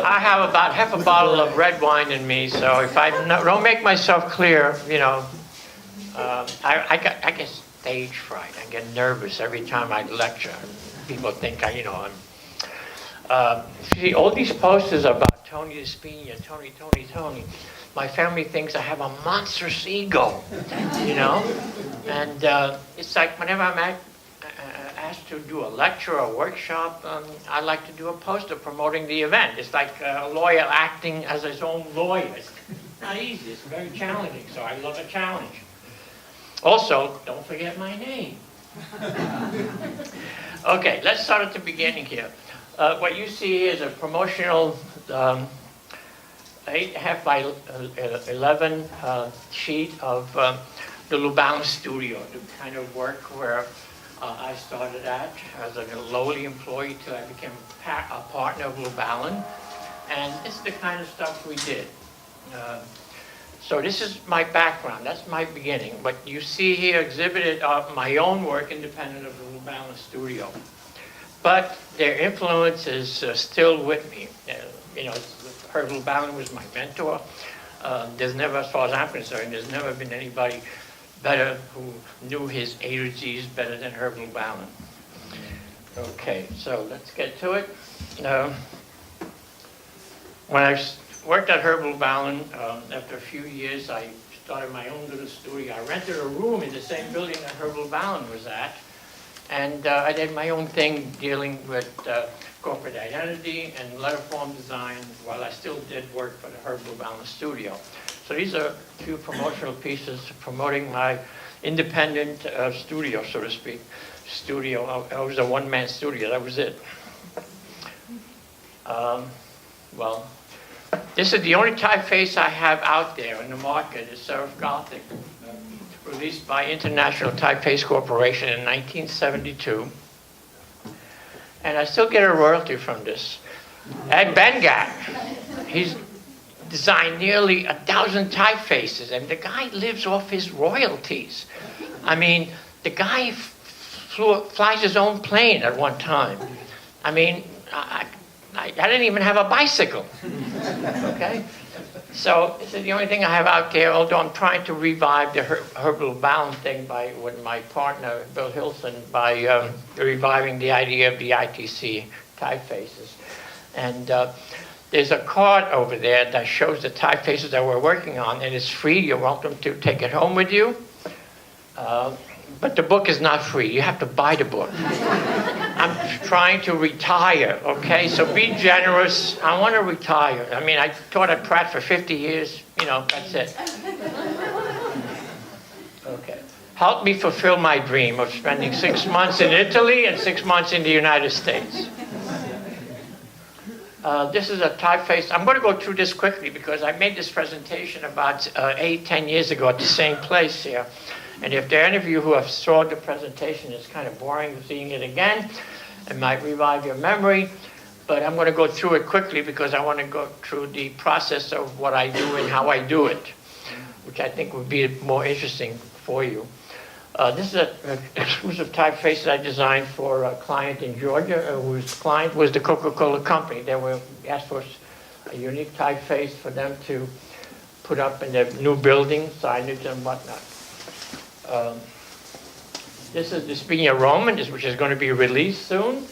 I have about half a bottle of red wine in me, so if I don't make myself clear, you know, I get stage fright. I get nervous every time I lecture. People think I'm. See, all these posters about Tony DiSpigna, Tony. My family thinks I have a monstrous ego, you know? And it's like whenever I'm asked to do a lecture or a workshop, I like to do a poster promoting the event. It's like a lawyer acting as his own lawyer. It's not easy, it's very challenging, so I love a challenge. Also, don't forget my name. Okay, let's start at the beginning here. What you see here is a promotional 8.5 by 11 sheet of the Lubalin studio, the kind of work where I started at as a lowly employee till I became a partner of Lubalin. And it's the kind of stuff we did. So this is my background, that's my beginning. What you see here exhibited my own work independent of the Lubalin studio. But their influence is still with me. You know, Herb Lubalin was my mentor. There's never, as far as I'm concerned, there's never been anybody better who knew his A to Z's better than Herb Lubalin. Okay, so let's get to it. When I worked at Herb Lubalin, after a few years, I started my own little studio. I rented a room in the same building that Herb Lubalin was at. And I did my own thing dealing with corporate identity and letterform design while I still did work for the Herb Lubalin studio. So these are a few promotional pieces promoting my independent studio, so to speak. Studio, I was a one-man studio, that was it. Well, this is the only typeface I have out there in the market, is Serif Gothic. Released by International Typeface Corporation in 1972. And I still get a royalty from this. Ed Bengat, he's designed nearly 1,000 typefaces, and the guy lives off his royalties. I mean, the guy flies his own plane at one time. I mean, I didn't even have a bicycle, okay? So this is the only thing I have out there, although I'm trying to revive the Herb Lubalin thing with my partner, Bill Hilson, by reviving the idea of the ITC typefaces. And there's a card over there that shows the typefaces that we're working on, and it's free. You're welcome to take it home with you. But the book is not free. You have to buy the book. I'm trying to retire, okay? So be generous. I want to retire. I mean, I taught at Pratt for 50 years. You know, that's it. Okay. Help me fulfill my dream of spending 6 months in Italy and 6 months in the United States. This is a typeface. I'm going to go through this quickly because I made this presentation about 8-10 years ago at the same place here. And if there are any of you who have saw the presentation, it's kind of boring seeing it again. It might revive your memory, but I'm going to go through it quickly because I want to go through the process of what I do and how I do it, which I think would be more interesting for you. This is an exclusive typeface that I designed for a client in Georgia, whose client was the Coca-Cola company. They were asked for a unique typeface for them to put up in their new building, signage and whatnot. This is the DiSpigna Roman, which is going to be released soon.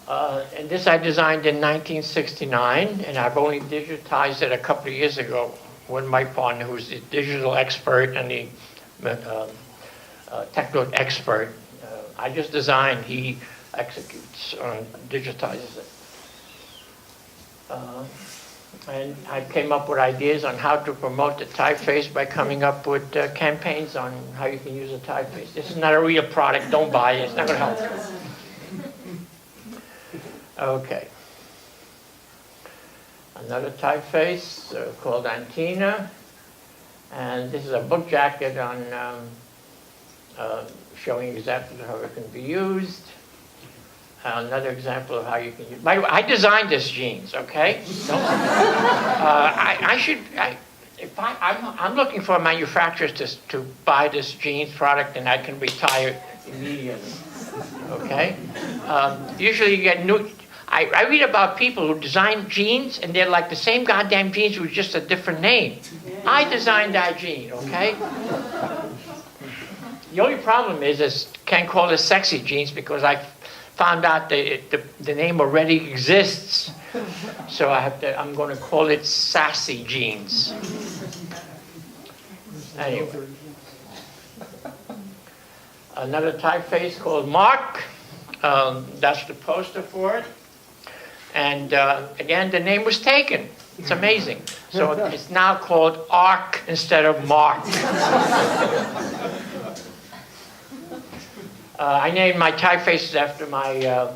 And this I designed in 1969, and I've only digitized it a couple of years ago with my partner, who's the digital expert and the technical expert. I just design, he executes, digitizes it. And I came up with ideas on how to promote the typeface by coming up with campaigns on how you can use a typeface. This is not a real product, don't buy it, it's not going to help you. Okay. Another typeface called Antina. And this is a book jacket on showing exactly how it can be used. Another example of how you can use. By the way, I designed this jeans. Okay. I'm looking for manufacturers to buy this jeans product, and I can retire immediately. Okay. Usually you get new. I read about people who design jeans, and they're like the same goddamn jeans with just a different name. I designed that jean, okay? The only problem is can't call it sexy jeans because I found out that the name already exists. So I'm going to call it sassy jeans. Anyway. Another typeface called Mark. That's the poster for it. And again, the name was taken. It's amazing. So it's now called Ark instead of Mark. I named my typefaces after my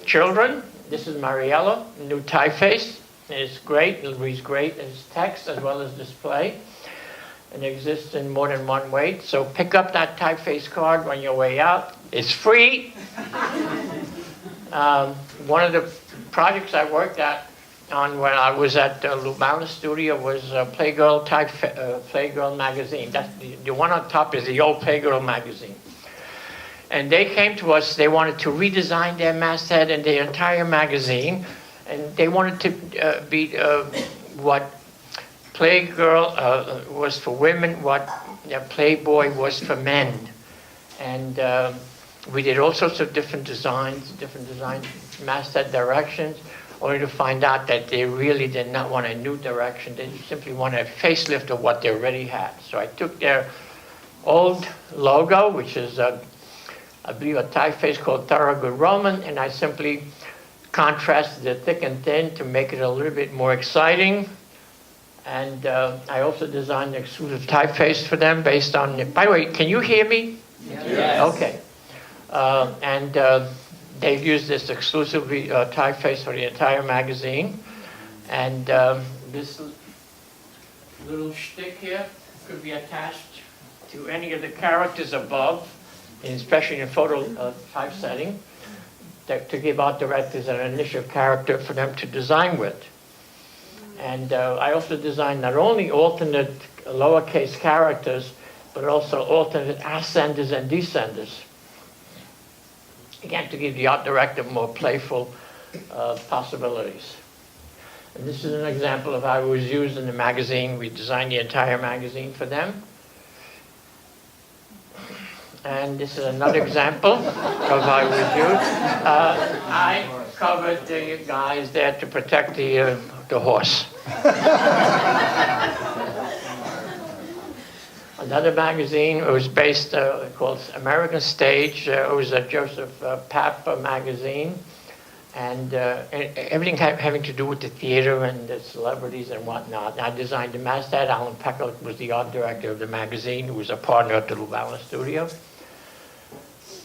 children. This is Mariella, a new typeface. It's great. It reads great as text as well as display. And exists in more than one way. So pick up that typeface card on your way out. It's free. One of the projects I worked on when I was at Lubalin Studio was Playgirl Playgirl magazine. That's the one on top is the old Playgirl magazine. And they came to us. They wanted to redesign their masthead and their entire magazine, and they wanted to be what Playgirl was for women, what Playboy was for men. And we did all sorts of different design masthead directions, only to find out that they really did not want a new direction. They simply wanted a facelift of what they already had. So I took their old logo, which is, I believe, a typeface called Thorogood Roman, and I simply contrasted the thick and thin to make it a little bit more exciting. And I also designed an exclusive typeface for them based on, by the way, can you hear me? Yes. Okay. They've used this exclusive typeface for the entire magazine. And this little shtick here could be attached to any of the characters above, especially in photo typesetting, to give art directors an initial character for them to design with. And I also designed not only alternate lowercase characters, but also alternate ascenders and descenders. Again, to give the art director more playful possibilities. And this is an example of how it was used in the magazine. We designed the entire magazine for them. And this is another example of how it was used. I covered the guys there to protect the horse. Another magazine, it was based, called American Stage. It was a Joseph Papp magazine. And everything having to do with the theater and the celebrities and whatnot. I designed the masthead. Alan Peckle was the art director of the magazine, who was a partner at the Lubalin Studio.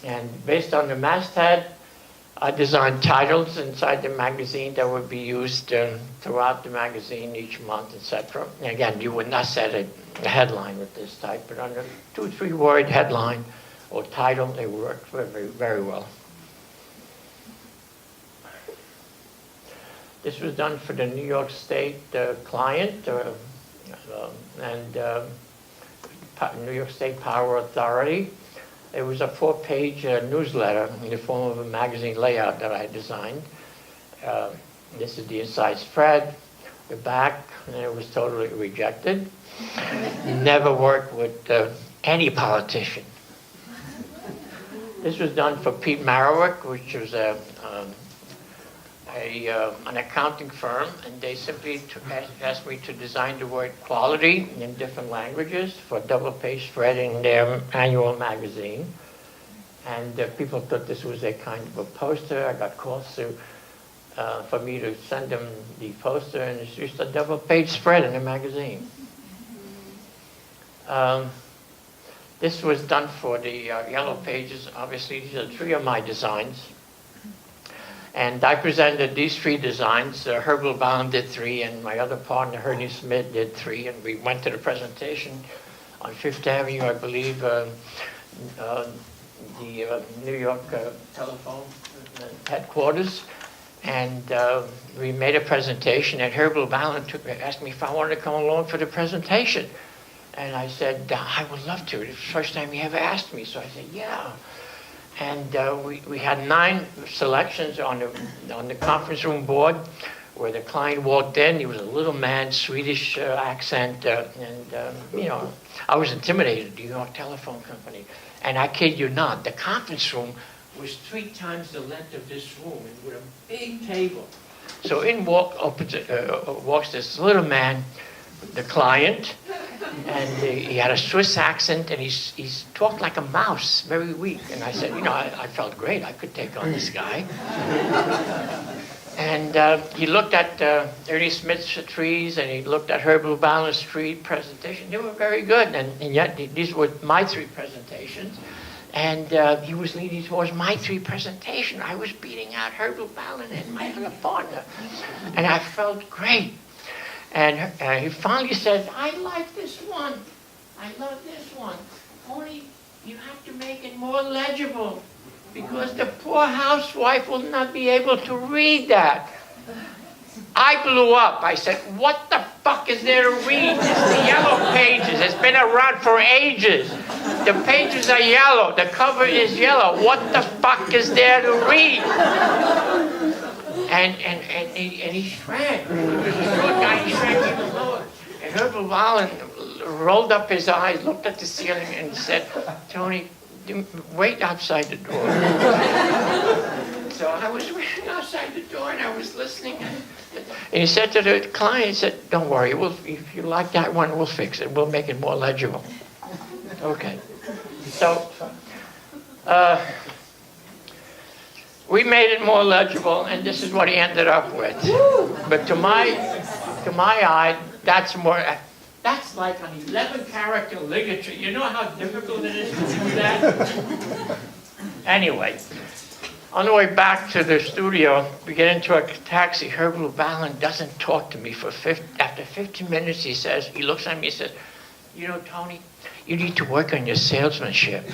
And based on the masthead, I designed titles inside the magazine that would be used throughout the magazine each month, etc. And again, you would not set a headline with this type, but on a 2-3 word headline or title, it worked very, very well. This was done for the New York State client and New York State Power Authority. It was a 4-page newsletter in the form of a magazine layout that I designed. This is the inside spread, the back, and it was totally rejected. Never worked with any politician. This was done for Pete Marowik, which was an accounting firm, and they simply asked me to design the word quality in different languages for a double-page spread in their annual magazine. And people thought this was a kind of a poster. I got calls for me to send them the poster, and it's just a double-page spread in the magazine. This was done for the Yellow Pages. Obviously, these are 3 of my designs. And I presented these 3 designs. Herb Lubalin did 3, and my other partner, Ernie Smith, did 3. And we went to the presentation on Fifth Avenue, I believe, the New York telephone headquarters. And we made a presentation, and Herb Lubalin asked me if I wanted to come along for the presentation. And I said, I would love to. It's the first time he ever asked me. So I said, yeah. And we had 9 selections on the conference room board, where the client walked in. He was a little man, Swedish accent, I was intimidated, New York Telephone Company. And I kid you not, the conference room was 3 times the length of this room, and with a big table. So in walks this little man, the client, and he had a Swiss accent, and he talked like a mouse, very weak. And I said, I felt great. I could take on this guy. And he looked at Ernie Smith's trees, and he looked at Herb Lubalin's street presentation. They were very good, and yet these were my 3 presentations. And he was leaning towards my 3 presentation. I was beating out Herb Lubalin and my other partner. And I felt great. And he finally said, I like this one. I love this one. Only you have to make it more legible, because the poor housewife will not be able to read that. I blew up. I said, what the fuck is there to read? It's the yellow pages. It's been around for ages. The pages are yellow. The cover is yellow. What the fuck is there to read? And he shrank. He was a short guy. He shrank even lower. And Herb Lubalin rolled up his eyes, looked at the ceiling, and said, Tony, wait outside the door. So I was waiting outside the door, and I was listening. And he said to the client, he said, don't worry, if you like that one, we'll fix it. We'll make it more legible. Okay. So we made it more legible, and this is what he ended up with. But to my eye, that's like an 11-character ligature. You know how difficult it is to do that? Anyway, on the way back to the studio, we get into a taxi. Herb Lubalin doesn't talk to me after 15 minutes. He looks at me and says, Tony, you need to work on your salesmanship.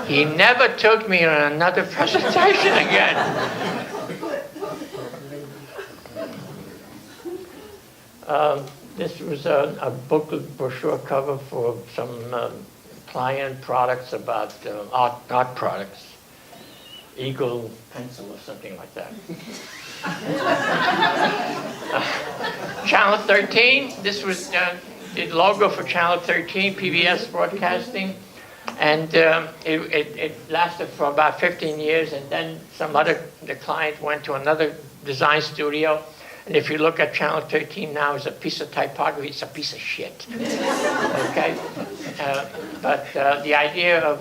He never took me on another presentation again. This was a booklet brochure cover for some client products about art products. Eagle pencil or something like that. Channel 13, this was the logo for Channel 13, PBS Broadcasting. And it lasted for about 15 years, and then the client went to another design studio. And if you look at Channel 13 now, it's a piece of typography, it's a piece of shit. Okay? But the idea of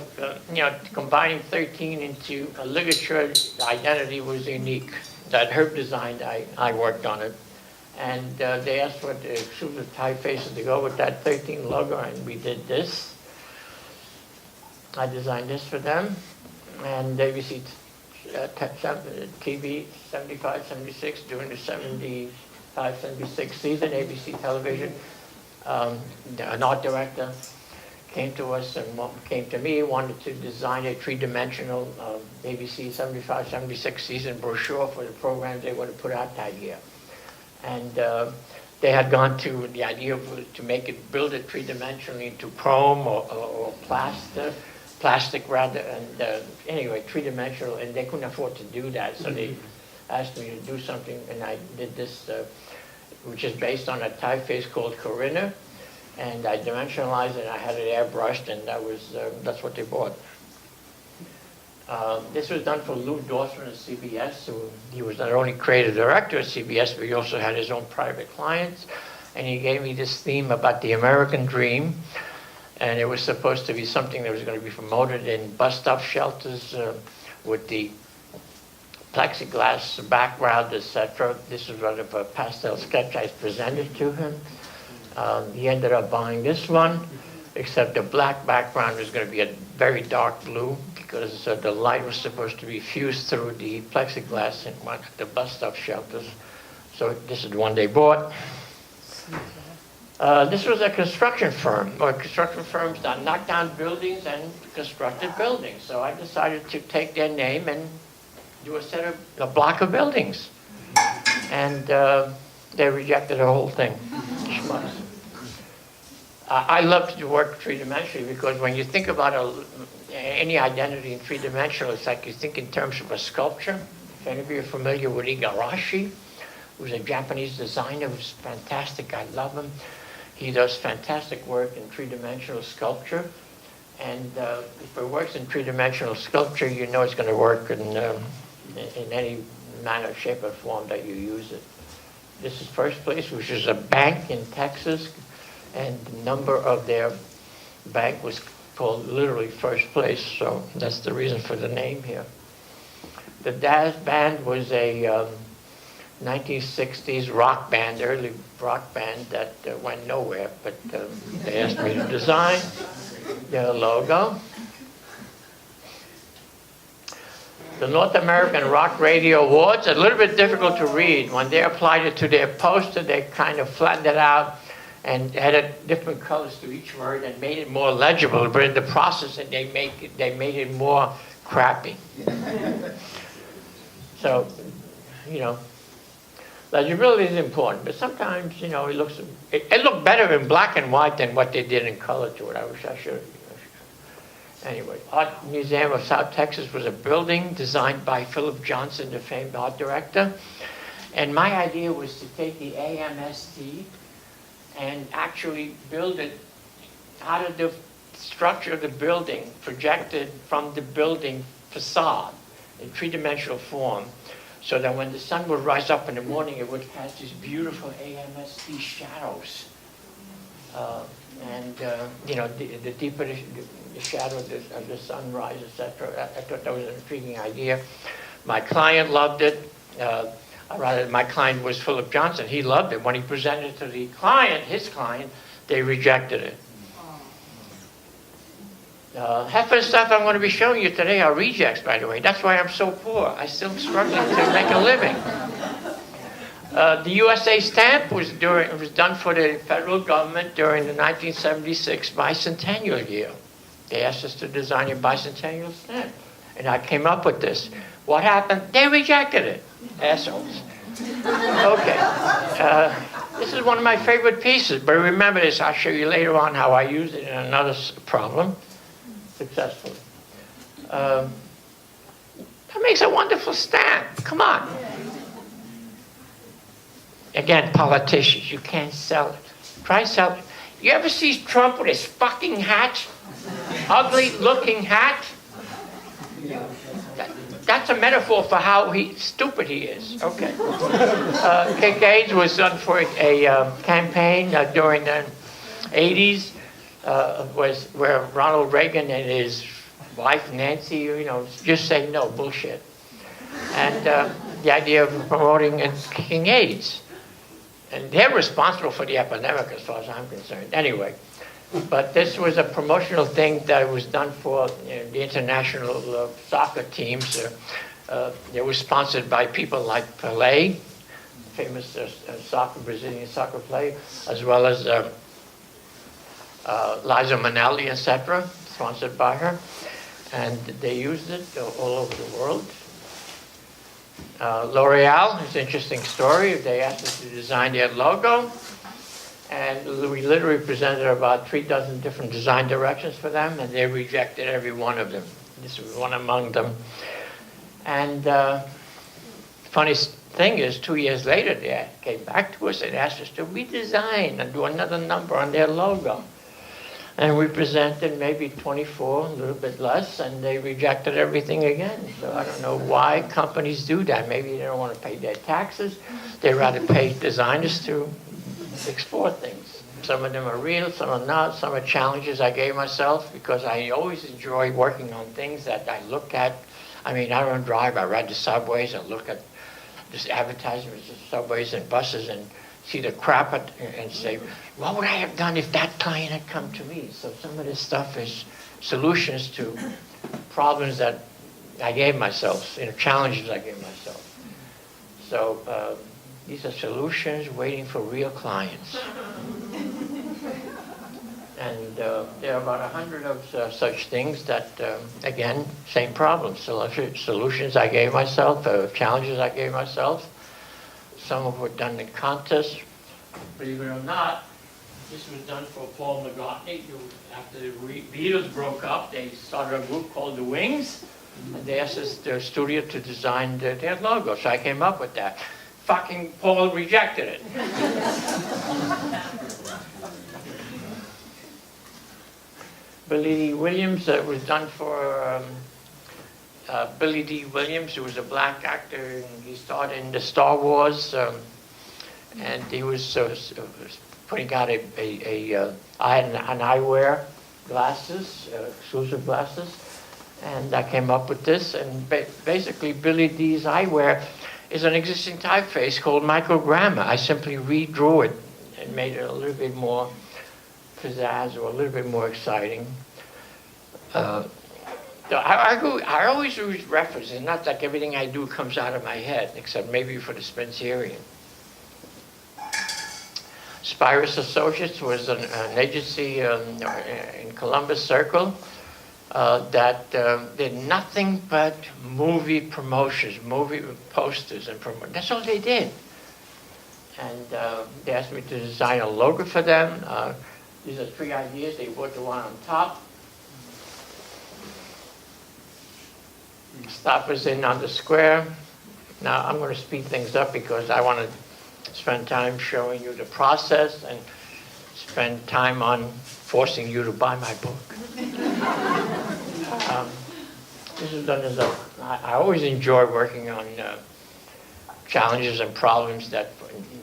combining 13 into a ligature identity was unique. That Herb designed, I worked on it. And they asked for the exclusive typefaces to go with that 13 logo, and we did this. I designed this for them. And ABC TV 75, 76, during the 75, 76 season, ABC television. An art director came to us and came to me, wanted to design a 3-dimensional ABC 75, 76 season brochure for the programs they want to put out that year. And they had gone to the idea to build it 3-dimensionally into chrome or plastic rather, and anyway, 3-dimensional, and they couldn't afford to do that, so they asked me to do something, and I did this, which is based on a typeface called Corinna, and I dimensionalized it, and I had it airbrushed, and that's what they bought. This was done for Lou Dorsman at CBS, he was not only creative director at CBS, but he also had his own private clients, and he gave me this theme about the American dream. And it was supposed to be something that was going to be promoted in bus stop shelters with the plexiglass background, etc. This was sort of a pastel sketch I presented to him. He ended up buying this one, except the black background was going to be a very dark blue because the light was supposed to be fused through the plexiglass in one of the bus stop shelters. So this is the one they bought. This was a construction firm, or construction firms that knocked down buildings and constructed buildings. So I decided to take their name and do a block of buildings. And they rejected the whole thing. Schmucks. I love to work 3-dimensionally because when you think about any identity in three-dimensional, it's like you think in terms of a sculpture. If any of you are familiar with Igarashi, who's a Japanese designer who's fantastic, I love him. He does fantastic work in three-dimensional sculpture. And if it works in three-dimensional sculpture, you know it's going to work in any manner, shape, or form that you use it. This is First Place, which is a bank in Texas, and the number of their bank was called literally First Place, so that's the reason for the name here. The Daz Band was a 1960s rock band, early rock band that went nowhere, but they asked me to design their logo. The North American Rock Radio Awards, a little bit difficult to read. When they applied it to their poster, they kind of flattened it out and added different colors to each word and made it more legible, but in the process they made it more crappy. So, you know, legibility is important, but sometimes, you know, it looked better in black and white than what they did in color to it. I wish I should. Anyway, Art Museum of South Texas was a building designed by Philip Johnson, the famed art director. And my idea was to take the AMST and actually build it out of the structure of the building, projected from the building facade in three-dimensional form, so that when the sun would rise up in the morning, it would cast these beautiful AMST shadows. You know, the deeper the shadow of the sunrise, etc. I thought that was an intriguing idea. My client loved it. My client was Philip Johnson. He loved it. When he presented it to the client, his client, they rejected it. Half of the stuff I'm going to be showing you today are rejects, by the way. That's why I'm so poor. I'm still struggling to make a living. The USA stamp was done for the federal government during the 1976 bicentennial year. They asked us to design a bicentennial stamp. And I came up with this. What happened? They rejected it. Assholes. Okay. This is one of my favorite pieces, but remember this. I'll show you later on how I used it in another problem successfully. That makes a wonderful stamp. Come on. Again, politicians, you can't sell it. Try sell it. You ever see Trump with his fucking hat? Ugly looking hat? That's a metaphor for how stupid he is. Okay. AIDS was done for a campaign during the 80s, was where Ronald Reagan and his wife Nancy, you know, just say no, bullshit. And the idea of promoting and kicking AIDS. And they're responsible for the epidemic as far as I'm concerned. Anyway, but this was a promotional thing that was done for the international soccer teams. It was sponsored by people like Pelé, famous Brazilian soccer player, as well as Liza Minnelli, etc., sponsored by her. And they used it all over the world. L'Oreal is an interesting story. They asked us to design their logo, and we literally presented about 36 different design directions for them, and they rejected every one of them. This was one among them. And funny thing is, 2 years later, they came back to us and asked us to redesign and do another number on their logo. And we presented maybe 24, a little bit less, and they rejected everything again. So I don't know why companies do that. Maybe they don't want to pay their taxes. They rather pay designers to explore things. Some of them are real, some are not. Some are challenges I gave myself because I always enjoy working on things that I look at. I mean, I don't drive. I ride the subways. I look at just advertisements of subways and buses and see the crap and say, what would I have done if that client had come to me? So some of this stuff is solutions to problems that I gave myself, challenges I gave myself. So these are solutions waiting for real clients. And there are about 100 of such things that, again, same problem. Solutions I gave myself, challenges I gave myself. Some of them were done in contests. Believe it or not, This was done for Paul McCartney. After the Beatles broke up, they started a group called the Wings, and they asked the studio to design their logo. So I came up with that. Fucking Paul rejected it. Billy D. Williams, was done for Billy D. Williams, who was a black actor, and he starred in the Star Wars, and he was putting out I had an eyewear glasses, exclusive glasses, and I came up with this, and basically Billy D's eyewear is an existing typeface called microgramma. I simply redrew it and made it a little bit more pizzazz or a little bit more exciting. I always use references, not like everything I do comes out of my head, except maybe for the Spencerian. Spencerian Associates was an agency in Columbus Circle that did nothing but movie promotions, movie posters and promotions. That's all they did. And they asked me to design a logo for them. These are 3 ideas. They put the one on top. Stop is in on the square. Now I'm going to speed things up because I want to spend time showing you the process and spend time on forcing you to buy my book. This is done as I always enjoy working on challenges and problems that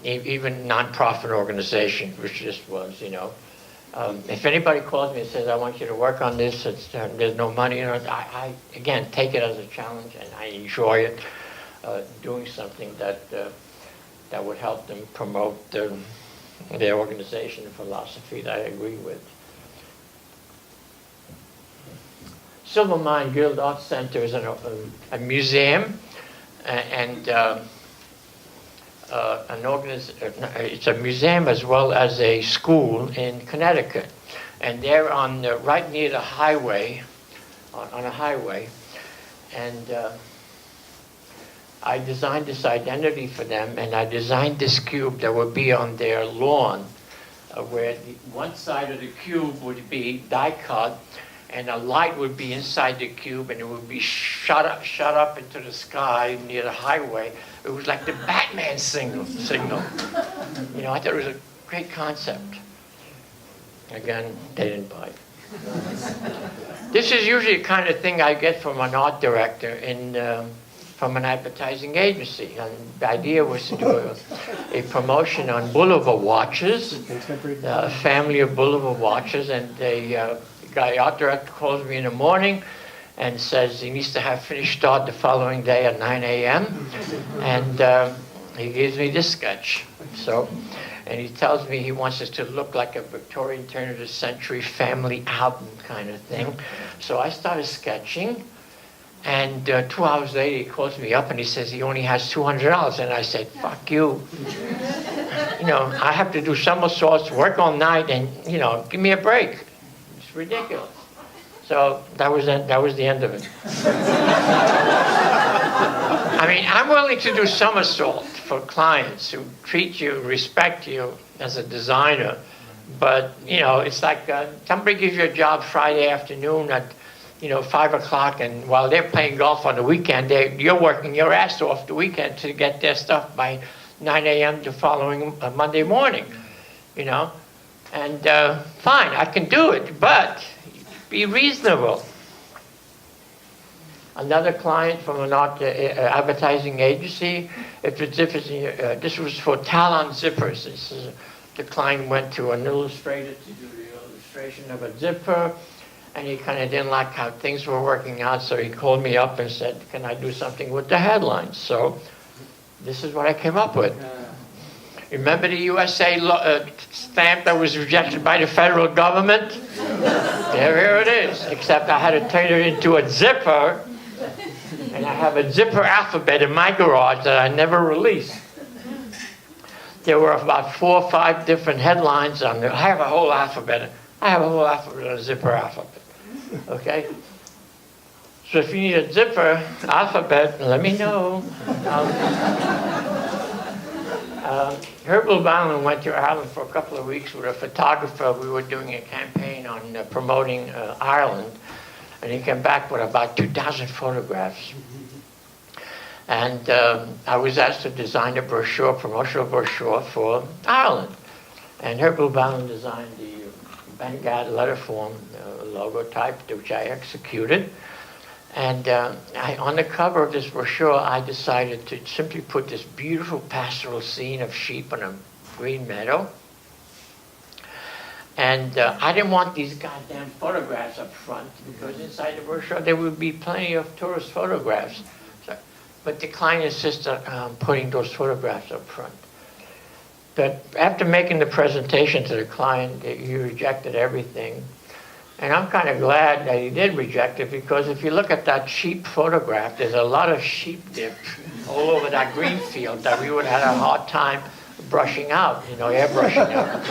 even non-profit organizations, which this was, you know. If anybody calls me and says, I want you to work on this, there's no money, you know, I again, take it as a challenge, and I enjoy it, doing something that would help them promote their organization and philosophy that I agree with. Silver Mine Guild Arts Center is a museum, and it's a museum as well as a school in Connecticut, and they're on right near the highway, on a highway, and I designed this identity for them, and I designed this cube that would be on their lawn, where one side of the cube would be die cut, and a light would be inside the cube, and it would be shot up into the sky near the highway. It was like the Batman signal. You know, I thought it was a great concept. Again, they didn't buy it. This is usually the kind of thing I get from an art director from an advertising agency. And the idea was to do a promotion on Boulevard watches, a family of Boulevard watches, and the art director calls me in the morning and says he needs to have finished start the following day at 9 a.m. And he gives me this sketch. And he tells me he wants it to look like a Victorian turn of the century family album kind of thing. So I started sketching, and 2 hours later he calls me up and he says he only has $200. And I said, fuck you. You know, I have to do somersaults, work all night, and, you know, give me a break. It's ridiculous. So that was the end of it. I mean, I'm willing to do somersault for clients who treat you, respect you as a designer, but, you know, it's like somebody gives you a job Friday afternoon at, you know, 5 o'clock, and while they're playing golf on the weekend, you're working your ass off the weekend to get their stuff by 9 a.m. the following Monday morning, you know. And fine, I can do it, but be reasonable. Another client from an advertising agency, this was for Talon zippers. The client went to an illustrator to do the illustration of a zipper, and he kind of didn't like how things were working out, so he called me up and said, can I do something with the headlines? So this is what I came up with. Remember the USA stamp that was rejected by the federal government? Here it is, except I had to turn it into a zipper, and I have a zipper alphabet in my garage that I never released. There were about 4 or 5 different headlines on there. I have a whole alphabet. I have a whole alphabet, a zipper alphabet. Okay? So if you need a zipper alphabet, let me know. Herb Lubalin went to Ireland for a couple of weeks with a photographer. We were doing a campaign on promoting Ireland, and he came back with about 2,000 photographs. And I was asked to design a brochure, promotional brochure for Ireland. And Herb Lubalin designed the Vanguard letterform logotype, which I executed. And on the cover of this brochure, I decided to simply put this beautiful pastoral scene of sheep on a green meadow. And I didn't want these goddamn photographs up front, because inside the brochure there would be plenty of tourist photographs. But the client insisted on putting those photographs up front. But after making the presentation to the client, he rejected everything. And I'm kind of glad that he did reject it, because if you look at that sheep photograph, there's a lot of sheep dip all over that green field that we would have had a hard time brushing out, airbrushing out.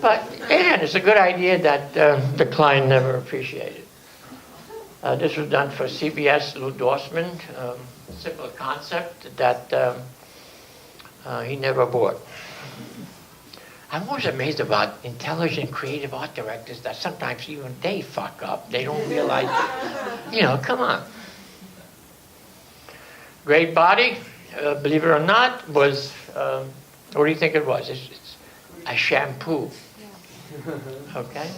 But again, it's a good idea that the client never appreciated. This was done for CBS Lou Dorsman, simple concept that he never bought. I'm always amazed about intelligent, creative art directors that sometimes even they fuck up. They don't realize, come on. Great body, believe it or not, was, what do you think it was? It's a shampoo. Okay?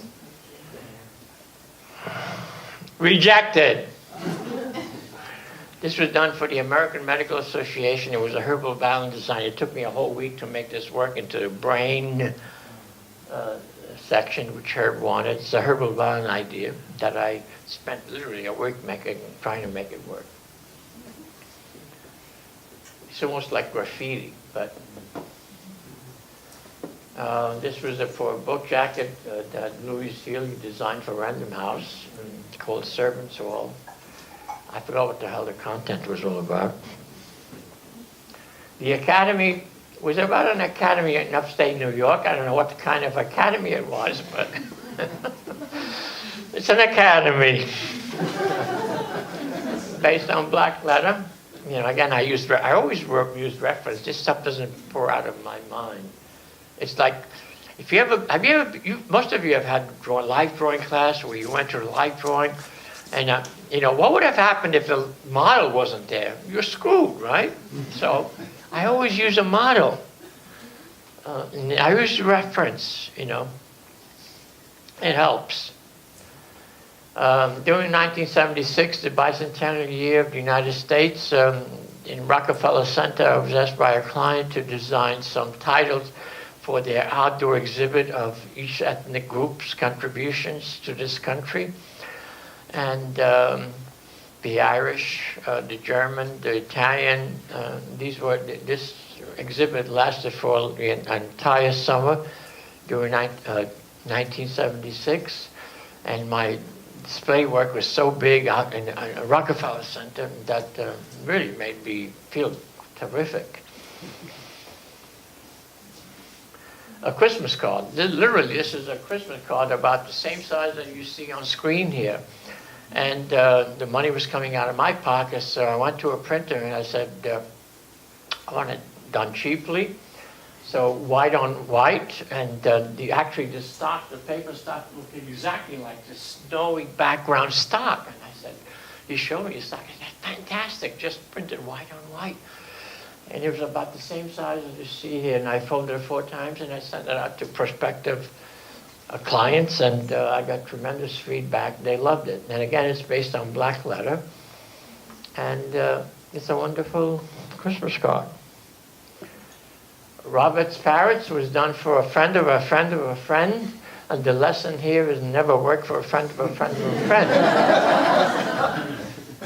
Rejected. This was done for the American Medical Association. It was a Herb Lubalin design. It took me a whole week to make this work into the brain section, which Herb wanted. It's a Herb Lubalin idea that I spent literally a week trying to make it work. It's almost like graffiti, but this was for a book jacket that Louis Sealy designed for Random House. It's called Servants' Hall. I forgot what the hell the content was all about. The academy was about an academy in upstate New York. I don't know what kind of academy it was, but it's an academy based on black letter. Again, I always use reference. This stuff doesn't pour out of my mind. It's like, most of you have had life drawing class where you went to a life drawing, and what would have happened if the model wasn't there? You're screwed, right? So I always use a model. I use reference, It helps. During 1976, the bicentennial year of the United States, in Rockefeller Center, I was asked by a client to design some titles for their outdoor exhibit of each ethnic group's contributions to this country. And the Irish, the German, the Italian, this exhibit lasted for the entire summer during 1976. And my display work was so big out in Rockefeller Center that really made me feel terrific. A Christmas card. This is a Christmas card about the same size that you see on screen here. And the money was coming out of my pocket, so I went to a printer and I said, I want it done cheaply. So white on white, and the paper stock looked exactly like the snowy background stock. And I said, he showed me the stock. I said, fantastic, just printed white on white. And it was about the same size as you see here, and I folded it 4 times, and I sent it out to prospective clients, and I got tremendous feedback. They loved it. And again, it's based on black letter, and it's a wonderful Christmas card. Robert's Parrots was done for a friend of a friend of a friend, and the lesson here is never work for a friend of a friend of a friend.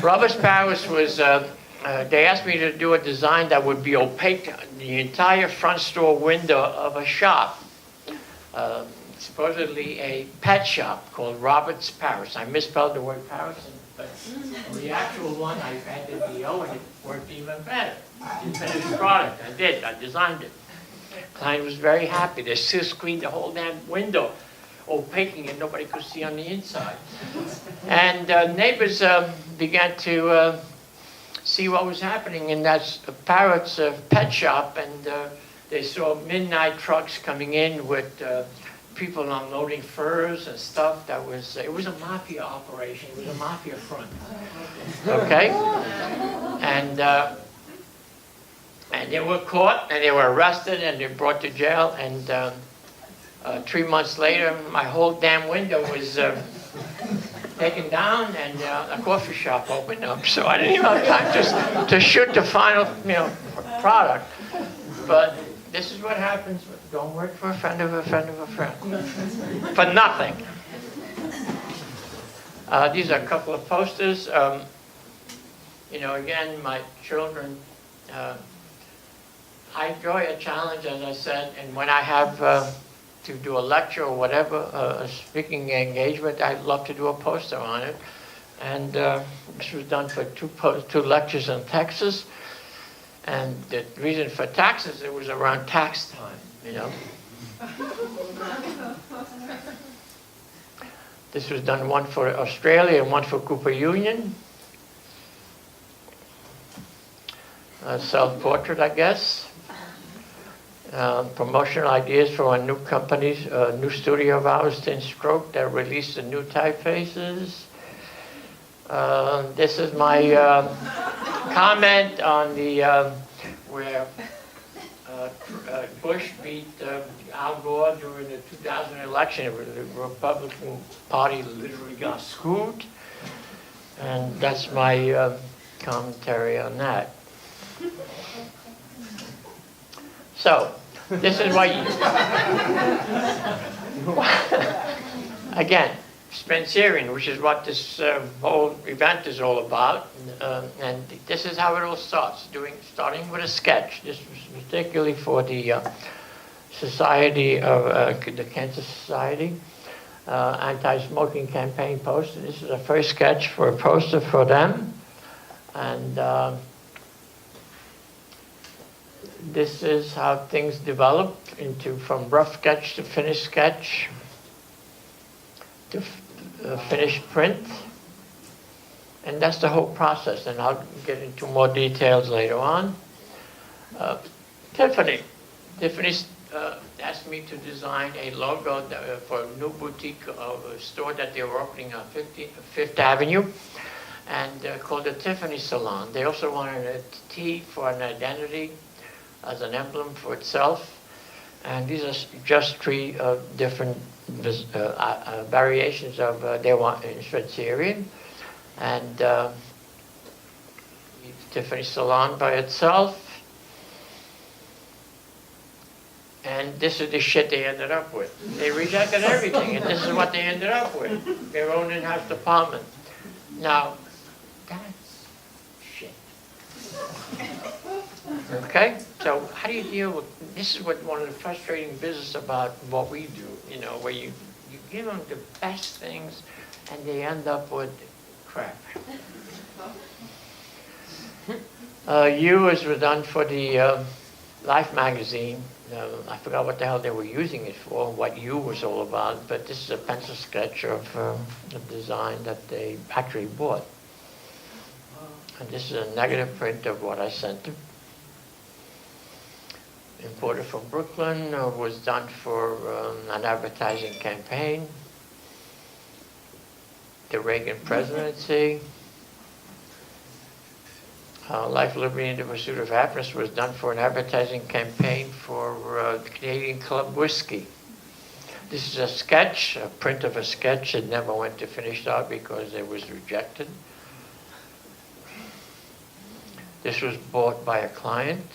Robert's Parrots was, they asked me to do a design that would be opaque the entire front store window of a shop. Supposedly a pet shop called Robert's Parrots. I misspelled the word parrots, but the actual one I added the O and it worked even better. The finished product, I designed it. Client was very happy. They still screened the whole damn window, opaquing it, nobody could see on the inside. And neighbors began to see what was happening in that parrot's pet shop, and they saw midnight trucks coming in with people unloading furs and stuff. That was, it was a mafia operation. It was a mafia front. Okay? And they were caught, and they were arrested, and they were brought to jail, and 3 months later, my whole damn window was taken down, and a coffee shop opened up. So I didn't even have time just to shoot the final, product. But this is what happens. Don't work for a friend of a friend of a friend. For nothing. These are a couple of posters. Again, my children, I enjoy a challenge, as I said, and when I have to do a lecture or whatever, a speaking engagement, I'd love to do a poster on it. And this was done for two lectures in Texas. And the reason for Texas, it was around tax time, This was done one for Australia and one for Cooper Union. Self-portrait, I guess. Promotional ideas for a new company's new studio of ours, Thin Stroke, that released the new typefaces. This is my comment on the where Bush beat Al Gore during the 2000 election. The Republican Party literally got screwed, and that's my commentary on that. So, this is why again, Spencerian, which is what this whole event is all about, and this is how it all starts, starting with a sketch. This was particularly for the Society of the Cancer Society anti-smoking campaign poster. This is the first sketch for a poster for them, and this is how things developed from rough sketch to finished sketch to finished print. And that's the whole process, and I'll get into more details later on. Tiffany asked me to design a logo for a new boutique store that they were opening on Fifth Avenue, and called the Tiffany Salon. They also wanted a T for an identity, as an emblem for itself. And these are just three different variations of they want in Spencerian. And Tiffany Salon by itself. And this is the shit they ended up with. They rejected everything, and this is what they ended up with. Their own in-house department. Now, that's shit. Okay? So how do you deal with, this is what one of the frustrating business about what we do, where you give them the best things and they end up with crap. was done for the Life magazine. I forgot what the hell they were using it for, what U was all about, but this is a pencil sketch of the design that they actually bought. And this is a negative print of what I sent them. Imported from Brooklyn, was done for an advertising campaign. The Reagan presidency. Life, Liberty, and the Pursuit of Happiness was done for an advertising campaign for the Canadian Club Whiskey. This is a sketch, a print of a sketch. It never went to finished art because it was rejected. This was bought by a client.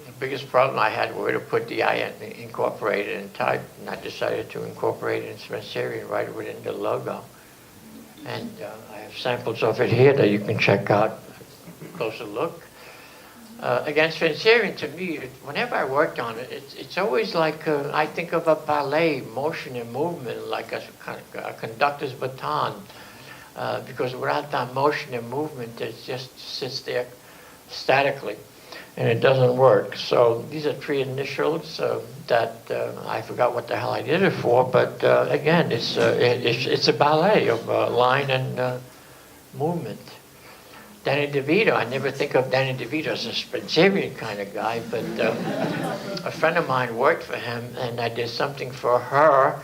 The biggest problem I had were to put the I incorporated in type, and I decided to incorporate it in Spencerian right within the logo. And I have samples of it here that you can check out, a closer look. Again, Spencerian, to me, whenever I worked on it, it's always like, I think of a ballet, motion and movement, like a conductor's baton. Because without that motion and movement, it just sits there statically, and it doesn't work. So these are three initials that I forgot what the hell I did it for, but again, it's a ballet of line and movement. Danny Devito. I never think of Danny Devito as a Spencerian kind of guy, but a friend of mine worked for him, and I did something for her,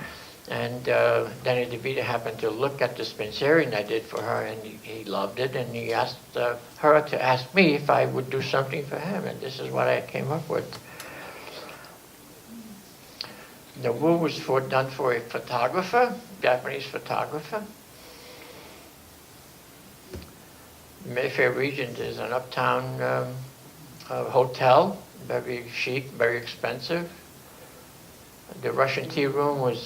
and Danny Devito happened to look at the Spencerian I did for her, and he loved it, and he asked her to ask me if I would do something for him, and this is what I came up with. The wool was done for a photographer, Japanese photographer. Mayfair Regent is an uptown hotel, very chic, very expensive. The Russian tea room was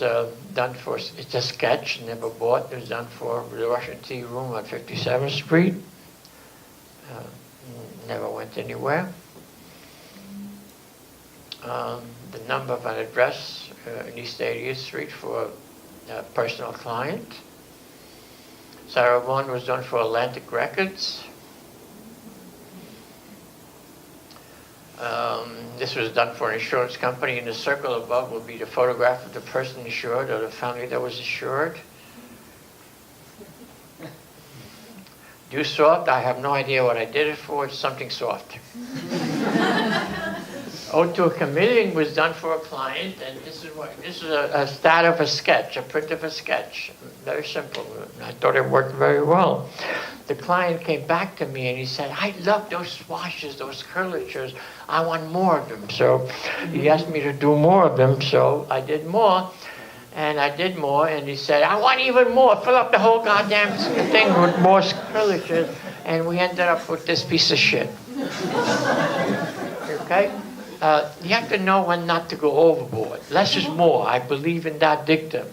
done for, it's a sketch, never bought. It was done for the Russian tea room on 57th Street. Never went anywhere. The number of an address in East 80th Street for a personal client. Sarah Vaughan was done for Atlantic Records. This was done for an insurance company. In the circle above will be the photograph of the person insured or the family that was insured. Do soft, I have no idea what I did it for. It's something soft. Ode to a Chameleon was done for a client, and this is a stat of a sketch, a print of a sketch. Very simple. I thought it worked very well. The client came back to me and he said, I love those swashes, those curvatures. I want more of them. So he asked me to do more of them, so I did more. And I did more, and he said, I want even more. Fill up the whole goddamn thing with more curvatures. And we ended up with this piece of shit. Okay? You have to know when not to go overboard. Less is more. I believe in that dictum.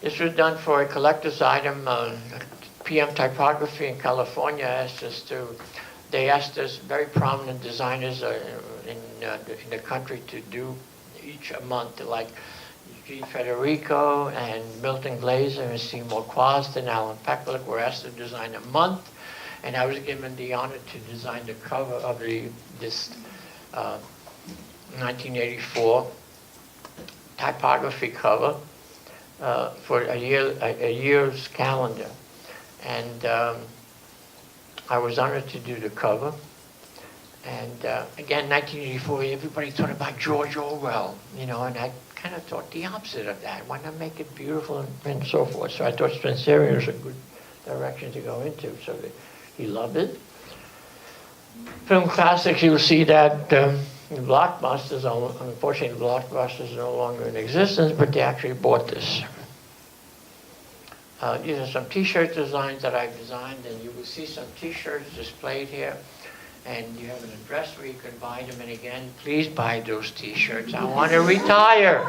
This was done for a collector's item. PM Typography in California asked us to, they asked us, very prominent designers in the country, to do each a month, like G. Federico and Milton Glaser and Seymour Quast and Alan Pecklick were asked to design a month. And I was given the honor to design the cover of this 1984 typography cover for a year's calendar. And I was honored to do the cover. And again, 1984, everybody thought about George Orwell, you know, and I kind of thought the opposite of that. Why not make it beautiful and so forth? So I thought Spencerian was a good direction to go into. So he loved it. Film classics, you'll see that Blockbusters, unfortunately Blockbusters are no longer in existence, but they actually bought this. These are some t-shirt designs that I've designed, and you will see some t-shirts displayed here. And you have an address where you can buy them. And again, please buy those t-shirts. I want to retire.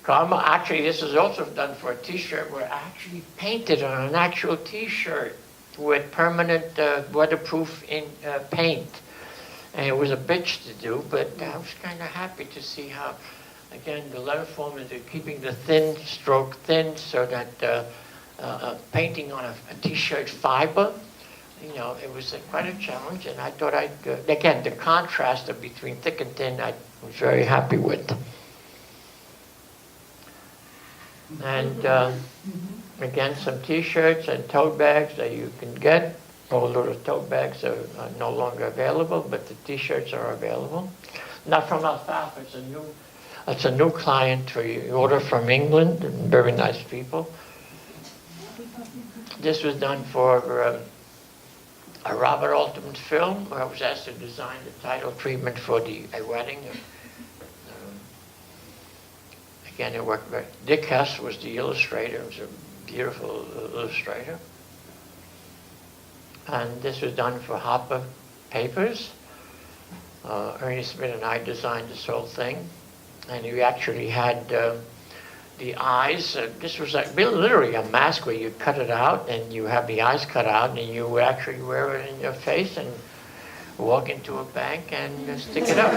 Actually, this is also done for a t-shirt where I actually painted on an actual t-shirt with permanent weatherproof paint. And it was a bitch to do, but I was kind of happy to see how, again, the letterform is keeping the thin stroke thin, so that painting on a t-shirt fiber, you know, it was quite a challenge. And I thought again, the contrast between thick and thin, I was very happy with. And again, some t-shirts and tote bags that you can get. Although the tote bags are no longer available, but the t-shirts are available. Not from Alfalfa, it's a new client for you. Order from England, very nice people. This was done for a Robert Altman film, where I was asked to design the title treatment for a wedding. Again, it worked very. Dick Hess was the illustrator. He was a beautiful illustrator. And this was done for Hopper Papers. Ernie Smith and I designed this whole thing. And we actually had the eyes. This was like literally a mask where you cut it out and you have the eyes cut out and you would actually wear it in your face and walk into a bank and stick it up.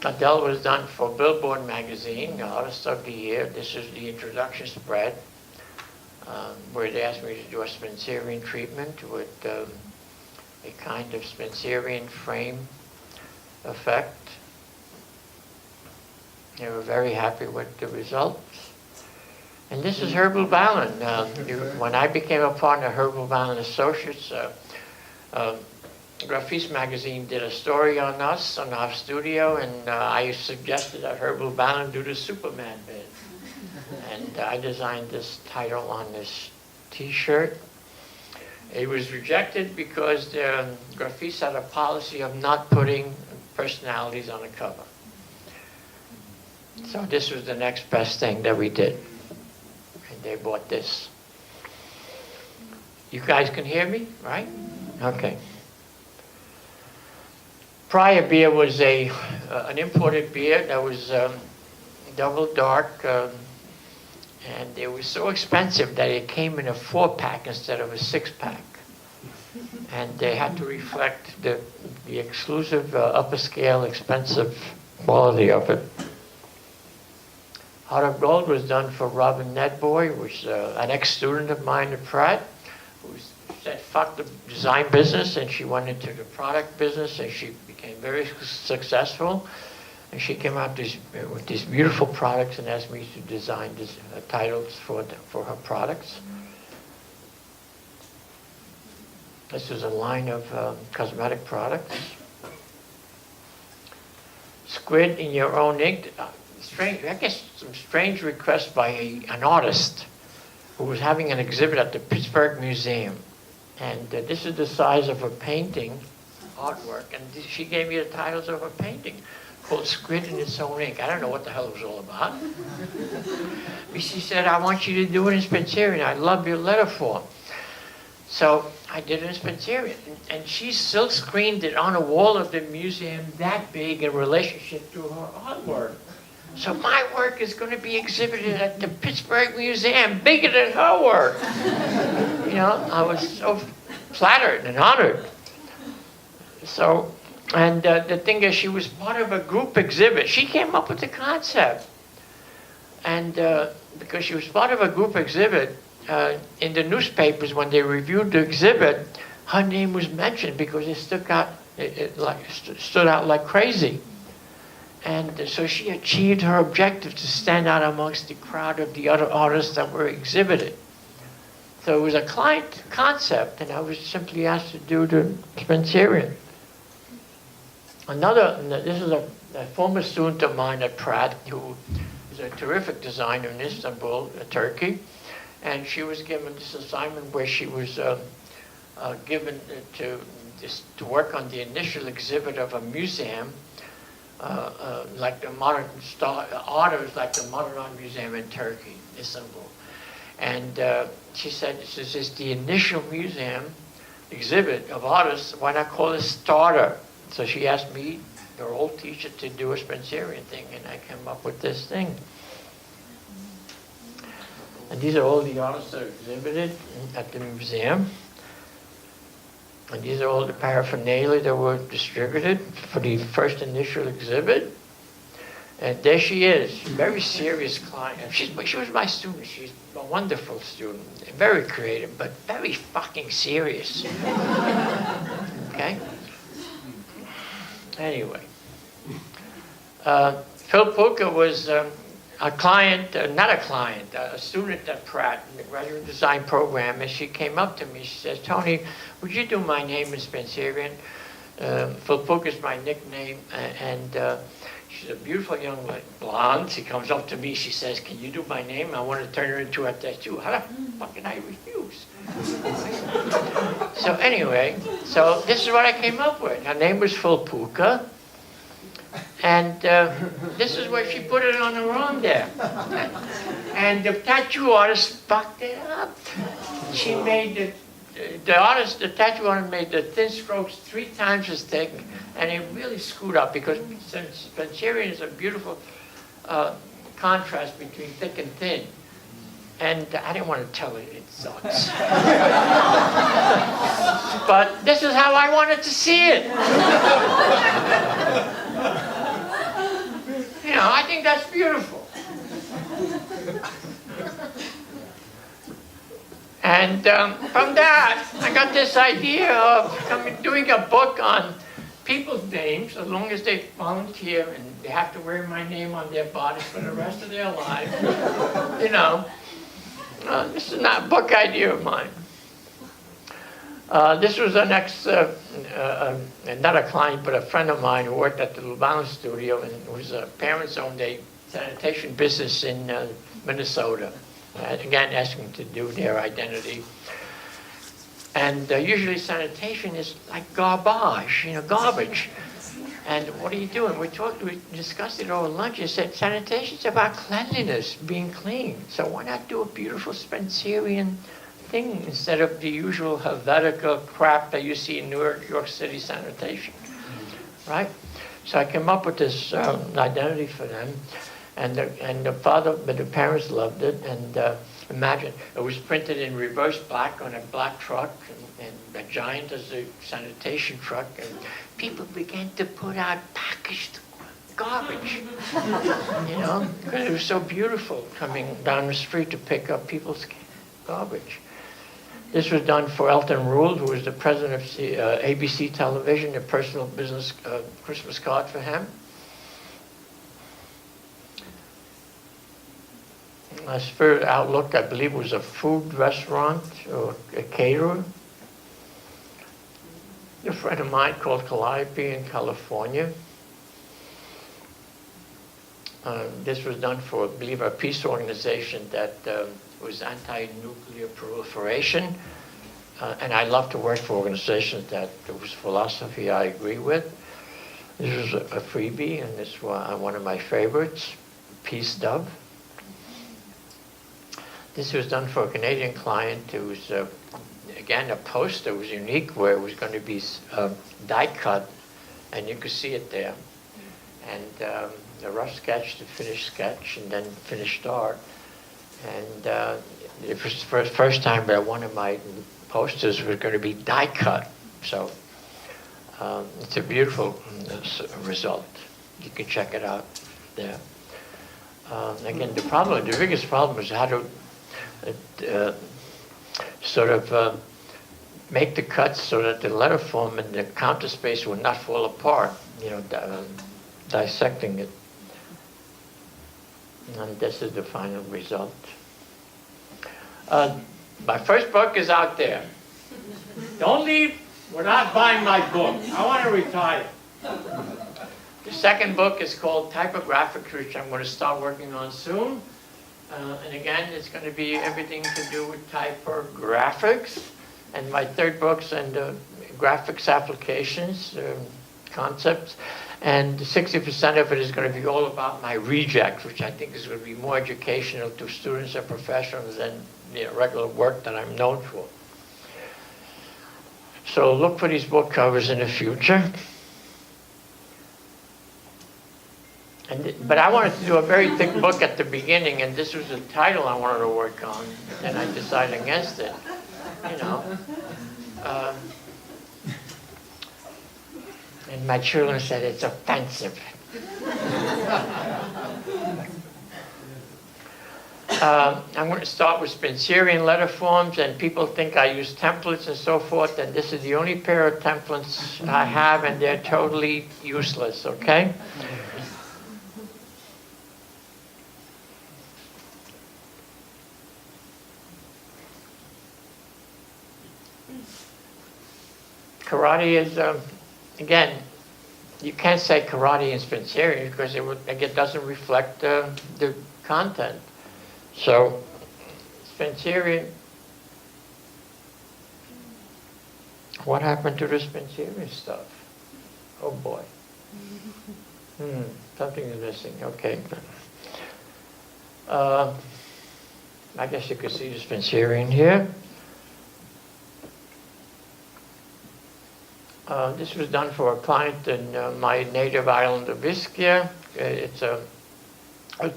Adele was done for Billboard magazine, Artist of the Year. This is the introduction spread, where they asked me to do a Spencerian treatment with a kind of Spencerian frame effect. They were very happy with the results. And this is Herb Lubalin. When I became a partner of Herb Lubalin Associates, Graphiste magazine did a story on us, on our studio, and I suggested that Herb Lubalin do the Superman bit. And I designed this title on this t-shirt. It was rejected because the Graphiste had a policy of not putting personalities on the cover. So this was the next best thing that we did. And they bought this. You guys can hear me, right? Okay. Prior beer was an imported beer that was double dark, and it was so expensive that it came in a 4-pack instead of a 6-pack. And they had to reflect the exclusive, upper scale, expensive quality of it. Heart of Gold was done for Robin Nedboy, who was an ex-student of mine at Pratt, who said, fuck the design business, and she went into the product business, and she became very successful. And she came out with these beautiful products and asked me to design these titles for her products. This is a line of cosmetic products. Squid in your own ink. I guess some strange request by an artist who was having an exhibit at the Pittsburgh Museum. And this is the size of a painting, artwork, and she gave me the titles of a painting called Squid in its Own Ink. I don't know what the hell it was all about. But she said, I want you to do it in Spencerian. I love your letterform. So I did it in Spencerian. And she silk screened it on a wall of the museum that big in relationship to her artwork. So my work is going to be exhibited at the Pittsburgh Museum, bigger than her work. You know, I was so flattered and honored. So, and the thing is, she was part of a group exhibit. She came up with the concept. And because she was part of a group exhibit, in the newspapers, when they reviewed the exhibit, her name was mentioned because it stood out like crazy. And so she achieved her objective to stand out amongst the crowd of the other artists that were exhibited. So it was a client concept, and I was simply asked to do the Spencerian. This is a former student of mine at Pratt, who is a terrific designer in Istanbul, Turkey. And she was given this assignment where she was given to work on the initial exhibit of a museum, like the modern art, like the Modern Art Museum in Turkey, Istanbul. And she said, this is the initial museum exhibit of artists, why not call it starter? So she asked me, her old teacher, to do a Spencerian thing, and I came up with this thing. And these are all the artists that are exhibited at the museum. And these are all the paraphernalia that were distributed for the first initial exhibit. And there she is, very serious client. She was my student. She's a wonderful student, very creative, but very fucking serious. Okay? Anyway. Phil Puka was a client, not a client, a student at Pratt in the graduate design program, and she came up to me. She says, Tony, would you do my name in Spencerian? Phil Puka is my nickname, and she's a beautiful young blonde. She comes up to me, she says, can you do my name? I want to turn her into a tattoo. How the fuck can I refuse? So anyway, so this is what I came up with. Her name was Phil Puka. And this is where she put it on the wrong there. And the tattoo artist fucked it up. She made the tattoo artist made the thin strokes 3 times as thick, and it really screwed up because Spencerian is a beautiful contrast between thick and thin. And I didn't want to tell it, it sucks. But this is how I wanted to see it. You know, I think that's beautiful. And from that, I got this idea of doing a book on people's names, as long as they volunteer, and they have to wear my name on their bodies for the rest of their lives. You know, this is not a book idea of mine. This was an not a client, but a friend of mine who worked at the Lubalin studio, and whose parents owned a sanitation business in Minnesota. Again, asking to do their identity. And usually sanitation is like garbage, you know, garbage. And what are you doing? We discussed it over lunch. I said, sanitation is about cleanliness, being clean. So why not do a beautiful Spencerian thing instead of the usual Helvetica crap that you see in New York City sanitation, right? So I came up with this identity for them, and the parents loved it, and imagine, it was printed in reverse black on a black truck, and a giant as a sanitation truck, and people began to put out packaged garbage, you know, because it was so beautiful coming down the street to pick up people's garbage. This was done for Elton Rule, who was the president of ABC Television, a personal business Christmas card for him. Spirit Outlook, I believe, was a food restaurant or a caterer. A friend of mine called Calliope in California. This was done for, I believe, a peace organization that was anti-nuclear proliferation. And I love to work for organizations that whose philosophy I agree with. This was a freebie, and this was one of my favorites, Peace Dove. This was done for a Canadian client who was, again, a poster was unique where it was going to be die cut, and you could see it there. And the rough sketch, the finished sketch, and then finished art. And it was the first time that one of my posters was going to be die cut. So it's a beautiful result. You can check it out there. Again, the biggest problem is how to make the cuts so that the letter form and the counter space will not fall apart, you know, dissecting it. And this is the final result. My first book is out there. Don't leave without buying my book. I want to retire. The second book is called Typographic, which I'm going to start working on soon. And again, it's going to be everything to do with typographics. And my third book's and graphics applications, concepts. And 60% of it is going to be all about my reject, which I think is going to be more educational to students and professionals than the regular work that I'm known for. So look for these book covers in the future. But I wanted to do a very thick book at the beginning, and this was the title I wanted to work on, and I decided against it, you know. And my children said it's offensive. I'm going to start with Spencerian Letterforms, and people think I use templates and so forth, and this is the only pair of templates I have, and they're totally useless, okay? Karate is, again, you can't say karate in Spencerian because it doesn't reflect the content. So, Spencerian, what happened to the Spencerian stuff? Oh boy. Something is missing, okay. I guess you could see the Spencerian here. This was done for a client in my native island of Ischia. It's a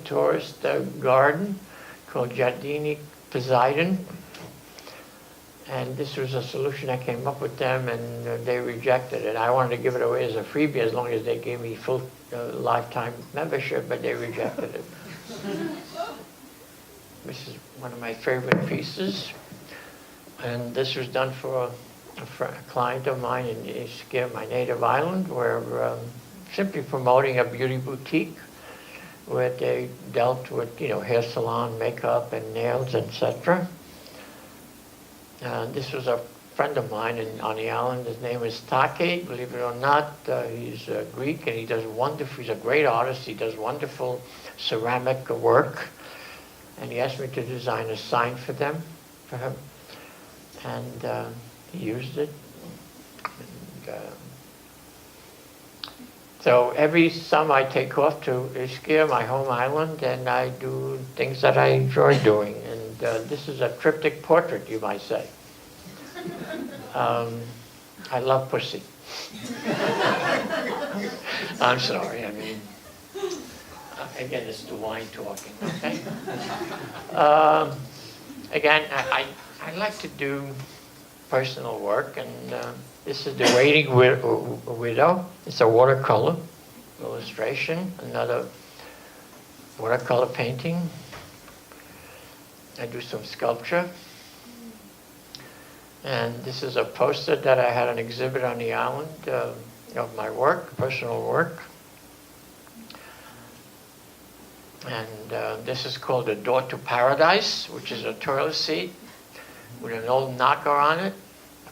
tourist garden called Giardini Poseidon. And this was a solution I came up with them, and they rejected it. I wanted to give it away as a freebie as long as they gave me full lifetime membership, but they rejected it. This is one of my favorite pieces. And this was done for a client of mine in Ischia, my native island, were simply promoting a beauty boutique where they dealt with, hair salon, makeup, and nails, etc. This was a friend of mine on the island. His name is Taki. Believe it or not, he's Greek, and he does wonderful. He's a great artist. He does wonderful ceramic work, and he asked me to design a sign for him, and he used it. And, so every summer I take off to Ischia, my home island, and I do things that I enjoy doing. And this is a triptych portrait, you might say. I love pussy. I'm sorry, I mean, again, it's the wine talking, okay? Again, I like to do personal work, and this is The Waiting Widow. It's a watercolor illustration, another watercolor painting. I do some sculpture. And this is a poster that I had an exhibit on the island of my work, personal work. And this is called The Door to Paradise, which is a toilet seat with an old knocker on it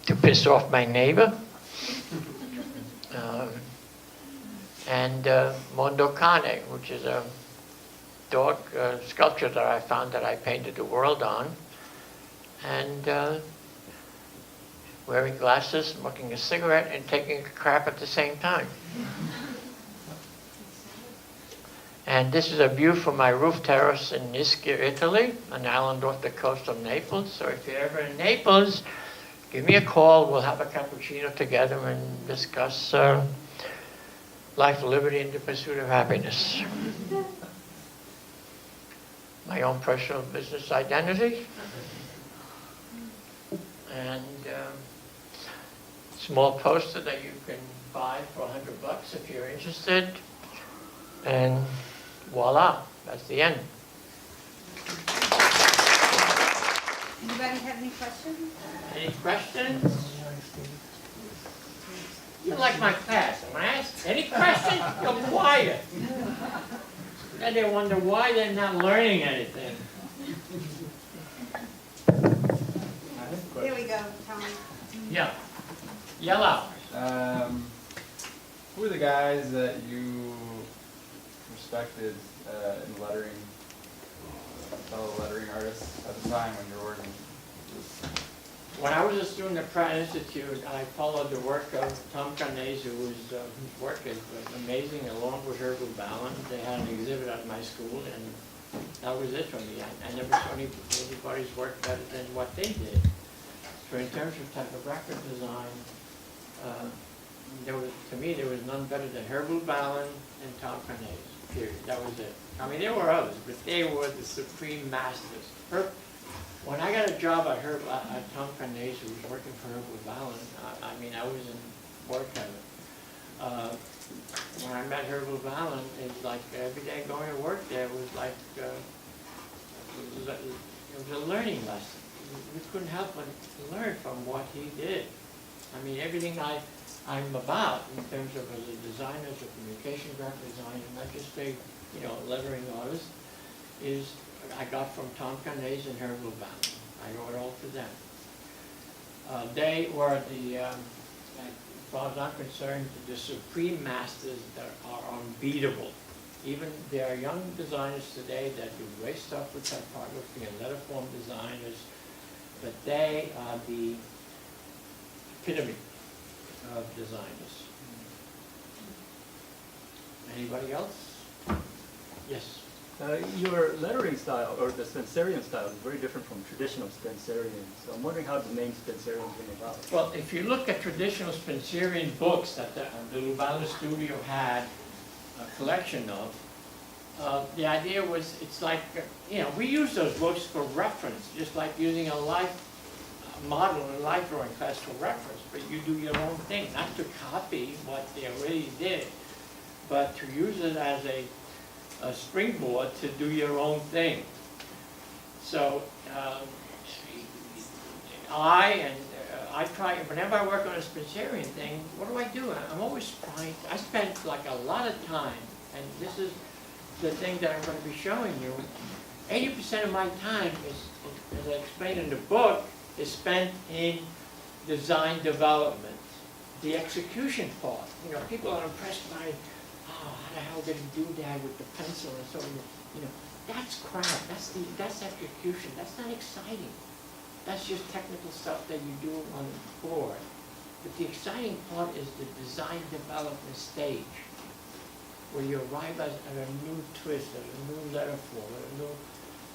to piss off my neighbor. And Mondo Cane, which is a dog sculpture that I found that I painted the world on. And wearing glasses, smoking a cigarette, and taking a crap at the same time. And this is a view from my roof terrace in Ischia, Italy, an island off the coast of Naples. So if you're ever in Naples, give me a call. We'll have a cappuccino together and discuss life, liberty, and the pursuit of happiness. My own personal business identity. And small poster that you can buy for $100 if you're interested. And voila, that's the end. Anybody have any questions? Any questions? You like my class. When I ask any question, you're quiet. Then they wonder why they're not learning anything. Here we go, Tony. Yeah. Yell out. Who are the guys that you respected in lettering, fellow lettering artists at the time when you were working? When I was a student at Pratt Institute, I followed the work of Tom Carnese, whose work is amazing, along with Herb Lubalin. They had an exhibit at my school, and that was it for me. I never saw anybody's work better than what they did. So in terms of typographic design, to me, there was none better than Herb Lubalin and Tom Carnese, period. That was it. I mean, there were others, but they were the supreme masters. When I got a job at Tom Carnese, who was working for Herb Lubalin, I mean, I was in work heaven. When I met Herb Lubalin, it was like every day going to work there was like, it was a learning lesson. We couldn't help but learn from what he did. I mean, everything I'm about in terms of as a designer, as a communication graphic designer, not just a lettering artist, is I got from Tom Carnese and Herb Lubalin. I owe it all to them. They were the, as far as I'm concerned, the supreme masters that are unbeatable. Even there are young designers today that do great stuff with typography and letterform designers, but they are the epitome of designers. Anybody else? Yes. Your lettering style, or the Spencerian style, is very different from traditional Spencerian. So I'm wondering how the name Spencerian came about. Well, if you look at traditional Spencerian books that the Lubalin studio had a collection of, the idea was, it's like, we use those books for reference, just like using a life model in a life drawing class for reference, but you do your own thing, not to copy what they already did, but to use it as a springboard to do your own thing. So I and I try, whenever I work on a Spencerian thing, what do? I'm always trying, I spend like a lot of time, and this is the thing that I'm going to be showing you. 80% of my time is, as I explained in the book, is spent in design development. The execution part, you know, people are impressed by, oh, how the hell did he do that with the pencil and so on, you know, that's crap, that's execution, that's not exciting. That's just technical stuff that you do on the board. But the exciting part is the design development stage, where you arrive at a new twist, at a new letterform, at a new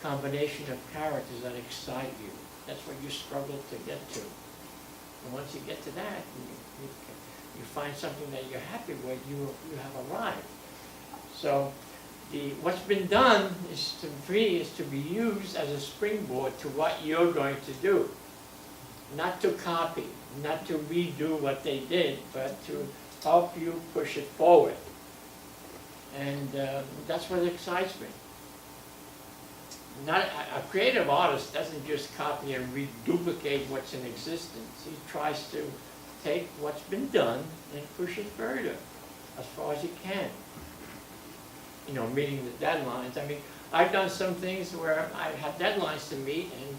combination of characters that excite you. That's what you struggle to get to. And once you get to that, you find something that you're happy with, you have arrived. So what's been done is to be used as a springboard to what you're going to do. Not to copy, not to redo what they did, but to help you push it forward. And that's what excites me. A creative artist doesn't just copy and reduplicate what's in existence. He tries to take what's been done and push it further, as far as he can. You know, meeting the deadlines. I mean, I've done some things where I had deadlines to meet, and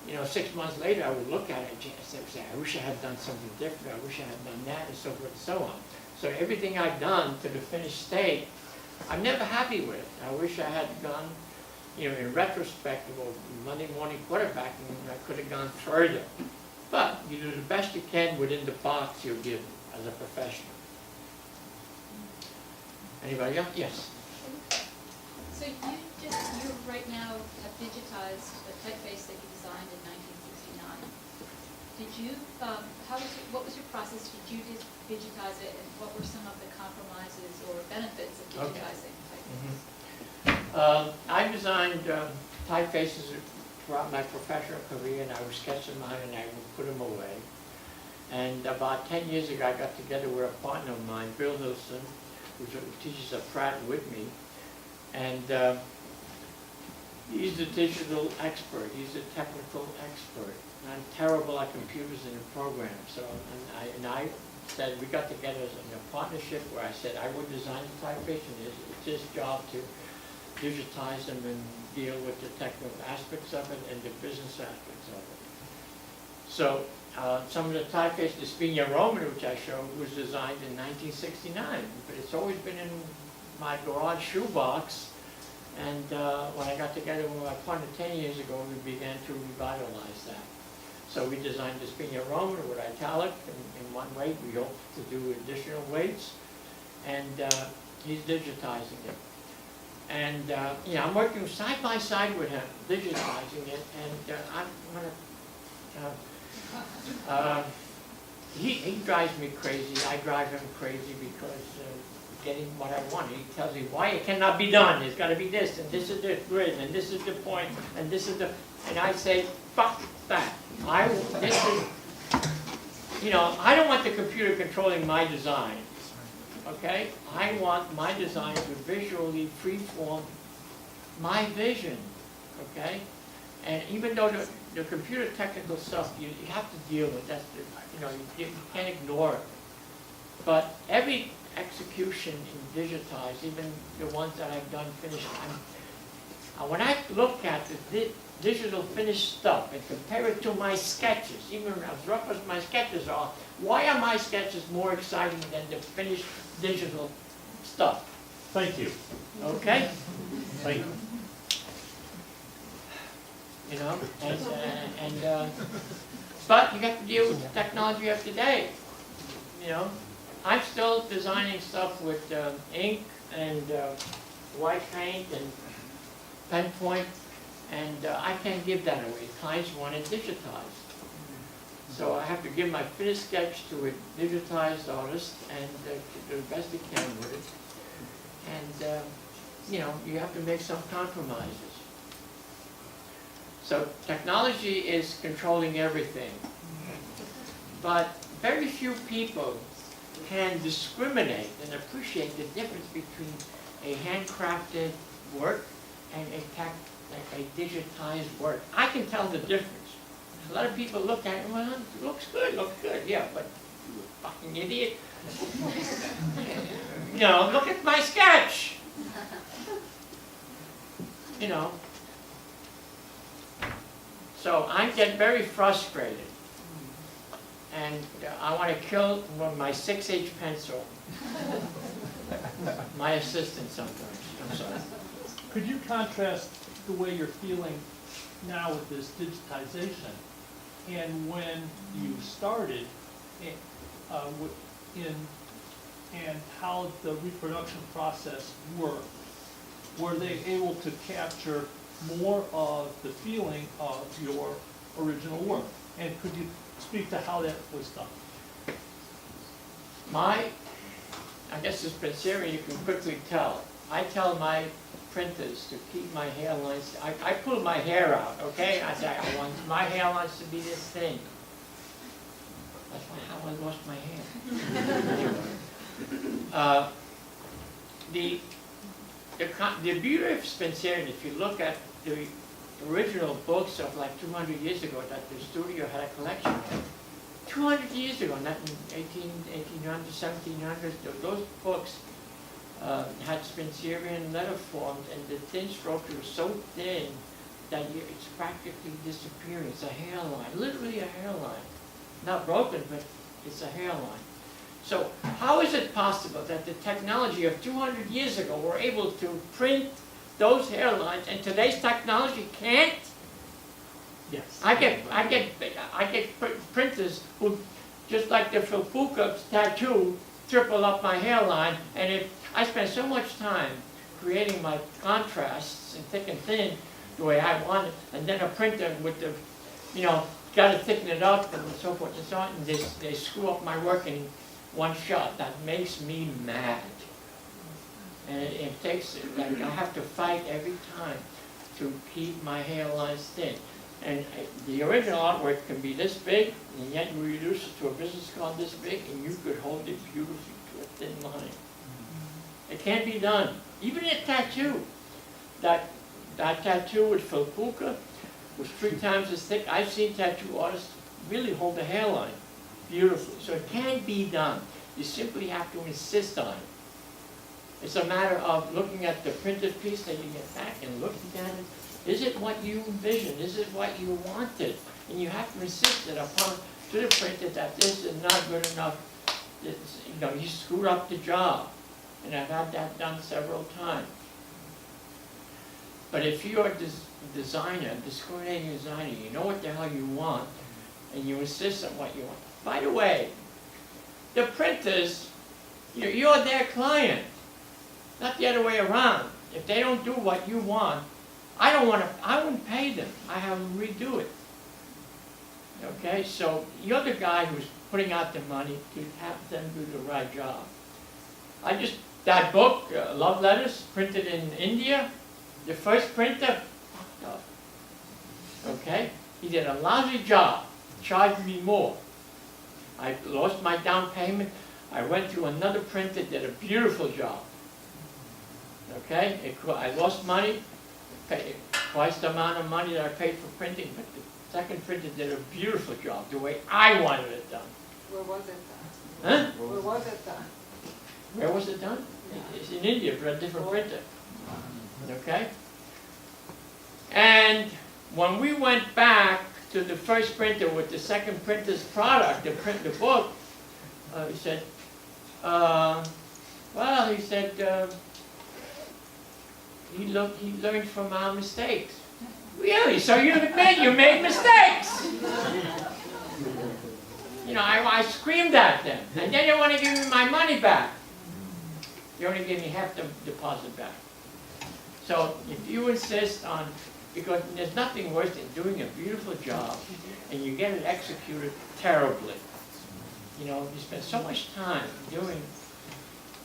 you know, 6 months later I would look at it and say, I wish I had done something different, I wish I had done that, and so forth and so on. So everything I've done to the finished state, I'm never happy with. I wish I had gone, you know, in retrospect, or Monday morning quarterbacking, I could have gone further. But you do the best you can within the box you're given as a professional. Anybody else? Yes. So you right now have digitized a typeface that you designed in 1969. Did you, what was your process? Did you digitize it, and what were some of the compromises or benefits of digitizing typefaces? I designed typefaces throughout my professional career, and I would sketch them out and I would put them away. And about 10 years ago, I got together with a partner of mine, Bill Nilsson, who teaches at Pratt with me. And he's a digital expert. He's a technical expert. I'm terrible at computers and programs. So, I said, we got together in a partnership where I said I would design the typeface, and it's his job to digitize them and deal with the technical aspects of it and the business aspects of it. So, some of the typeface, the Spigna Roman, which I showed, was designed in 1969, but it's always been in my garage shoebox, and when I got together with my partner 10 years ago, we began to revitalize that. So we designed the Spigna Roman with italic in one weight. We hope to do additional weights, and he's digitizing it. And yeah, I'm working side by side with him, digitizing it, and I'm gonna. He drives me crazy. I drive him crazy because getting what I want. He tells me why it cannot be done. It's got to be this, and this is the grid, and this is the point, and this is the. And I say, fuck that. You know, I don't want the computer controlling my design. Okay, I want my design to visually freeform my vision. Okay, and even though the computer technical stuff you have to deal with, that's you can't ignore it. But every execution in digitized, even the ones that I've done finished, when I look at the digital finished stuff and compare it to my sketches, even as rough as my sketches are, why are my sketches more exciting than the finished digital stuff? Thank you. Okay? Thank you. You know, but you have to deal with the technology of today. You know, I'm still designing stuff with ink and white paint and pen point, and I can't give that away. Clients want it digitized. So I have to give my finished sketch to a digitized artist and do the best he can with it. And, you know, you have to make some compromises. So technology is controlling everything. But very few people can discriminate and appreciate the difference between a handcrafted work and a digitized work. I can tell the difference. A lot of people look at it, well, it looks good, yeah, but you fucking idiot. You know, look at my sketch. You know. So I get very frustrated. And I want to kill my 6H pencil. My assistant sometimes. I'm sorry. Could you contrast the way you're feeling now with this digitization and when you started and how the reproduction process worked? Were they able to capture more of the feeling of your original work? And could you speak to how that was done? I guess as Spencerian you can quickly tell. I tell my printers to keep my hairlines, I pull my hair out, okay? I say, I want my hairlines to be this thin. That's how I lost my hair. The beauty of Spencerian, if you look at the original books of like 200 years ago that the studio had a collection of, 200 years ago, not in 1800s, 1700s, those books had Spencerian letterforms, and the thin strokes were so thin that it's practically disappearing. It's a hairline, literally a hairline. Not broken, but it's a hairline. So how is it possible that the technology of 200 years ago were able to print those hairlines and today's technology can't? Yes. I get printers who, just like the Filpuka tattoo, triple up my hairline, and I spend so much time creating my contrasts and thick and thin the way I want it, and then a printer with the, got to thicken it up and so forth and so on, and they screw up my work in one shot. That makes me mad. And it takes, like, I have to fight every time to keep my hairlines thin. And the original artwork can be this big, and yet you reduce it to a business card this big, and you could hold it beautifully to a thin line. It can't be done. Even a tattoo. That tattoo with Filpuka was 3 times as thick. I've seen tattoo artists really hold the hairline beautifully. So it can be done. You simply have to insist on it. It's a matter of looking at the printed piece that you get back and looking at it. Is it what you envisioned? Is it what you wanted? And you have to insist it upon to the printer that this is not good enough. You screwed up the job. And I've had that done several times. But if you're a designer, discriminating designer, you know what the hell you want, and you insist on what you want. By the way, the printers, you're their client, not the other way around. If they don't do what you want, I wouldn't pay them. I have them redo it. Okay, so you're the guy who's putting out the money to have them do the right job. That book, Love Letters, printed in India, the first printer, fucked up. Okay, he did a lousy job, charged me more. I lost my down payment. I went to another printer, did a beautiful job. Okay, I lost money, paid twice the amount of money that I paid for printing, but the second printer did a beautiful job, the way I wanted it done. Where was it done? Huh? Where was it done? Where was it done? It's in India for a different printer. Okay? And when we went back to the first printer with the second printer's product to print the book, he said, he learned from our mistakes. Really? So you admit you made mistakes? I screamed at them, and then they want to give me my money back. They only gave me half the deposit back. So if you insist on, because there's nothing worse than doing a beautiful job and you get it executed terribly. You spend so much time doing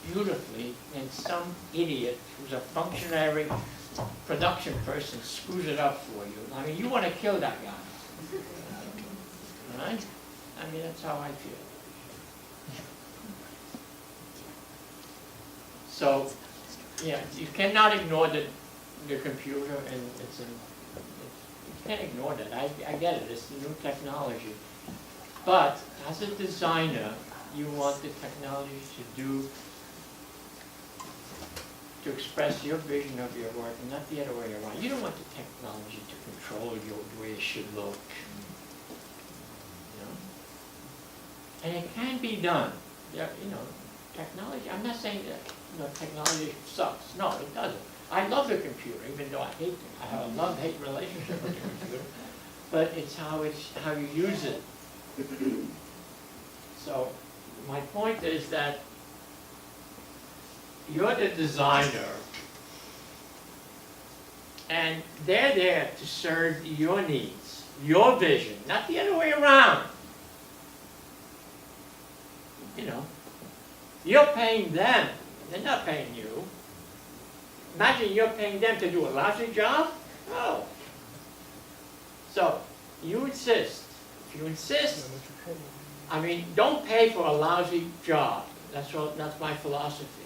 beautifully and some idiot who's a functionary production person screws it up for you. I mean, you want to kill that guy. Right? I mean, that's how I feel. So, yeah, you cannot ignore the computer, and it's can't ignore that. I get it, it's new technology. But as a designer, you want the technology to express your vision of your work, and not the other way around. You don't want the technology to control the way it should look. You know? And it can be done. Technology, I'm not saying that technology sucks. No, it doesn't. I love the computer, even though I hate it. I have a love-hate relationship with the computer. But it's how you use it. So my point is that you're the designer, and they're there to serve your needs, your vision, not the other way around. You're paying them, they're not paying you. Imagine you're paying them to do a lousy job? No. So, you insist. If you insist, don't pay for a lousy job. That's my philosophy.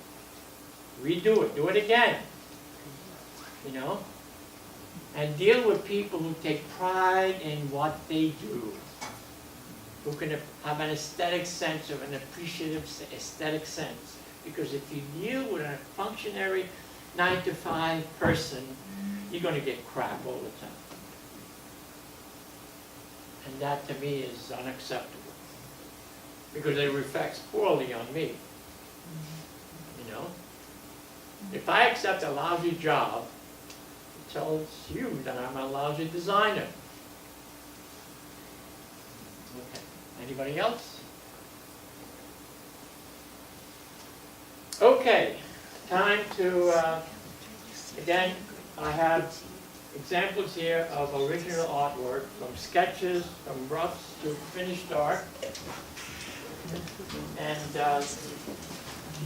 Redo it, do it again. And deal with people who take pride in what they do, who can have an aesthetic sense, or an appreciative aesthetic sense. Because if you deal with a functionary 9-to-5 person, you're going to get crap all the time. And that to me is unacceptable. Because it reflects poorly on me. If I accept a lousy job, it tells you that I'm a lousy designer. Okay. Anybody else? Okay. Time to, again, I have examples here of original artwork, from sketches, from roughs to finished art, and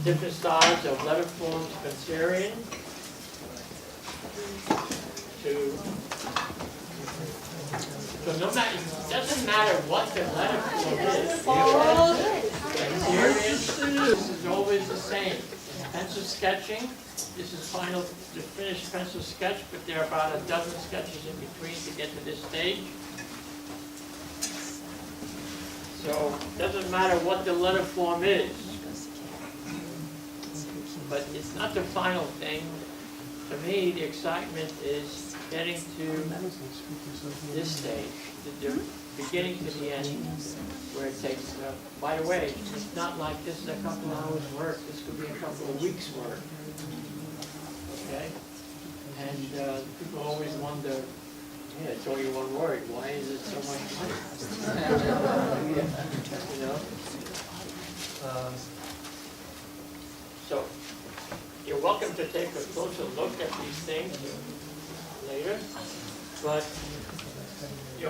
different styles of letterform, Spencerian, so it doesn't matter what the letterform is. Spencerian, this is always the same. Pencil sketching, this is the finished pencil sketch, but there are about a dozen sketches in between to get to this stage. So it doesn't matter what the letterform is. But it's not the final thing. To me, the excitement is getting to this stage, the beginning to the end, where it takes, by the way, it's not like this is a couple hours work, this could be a couple of weeks work. Okay? And people always wonder, yeah, it's only one word, why is it so much money? So, you're welcome to take a closer look at these things later, but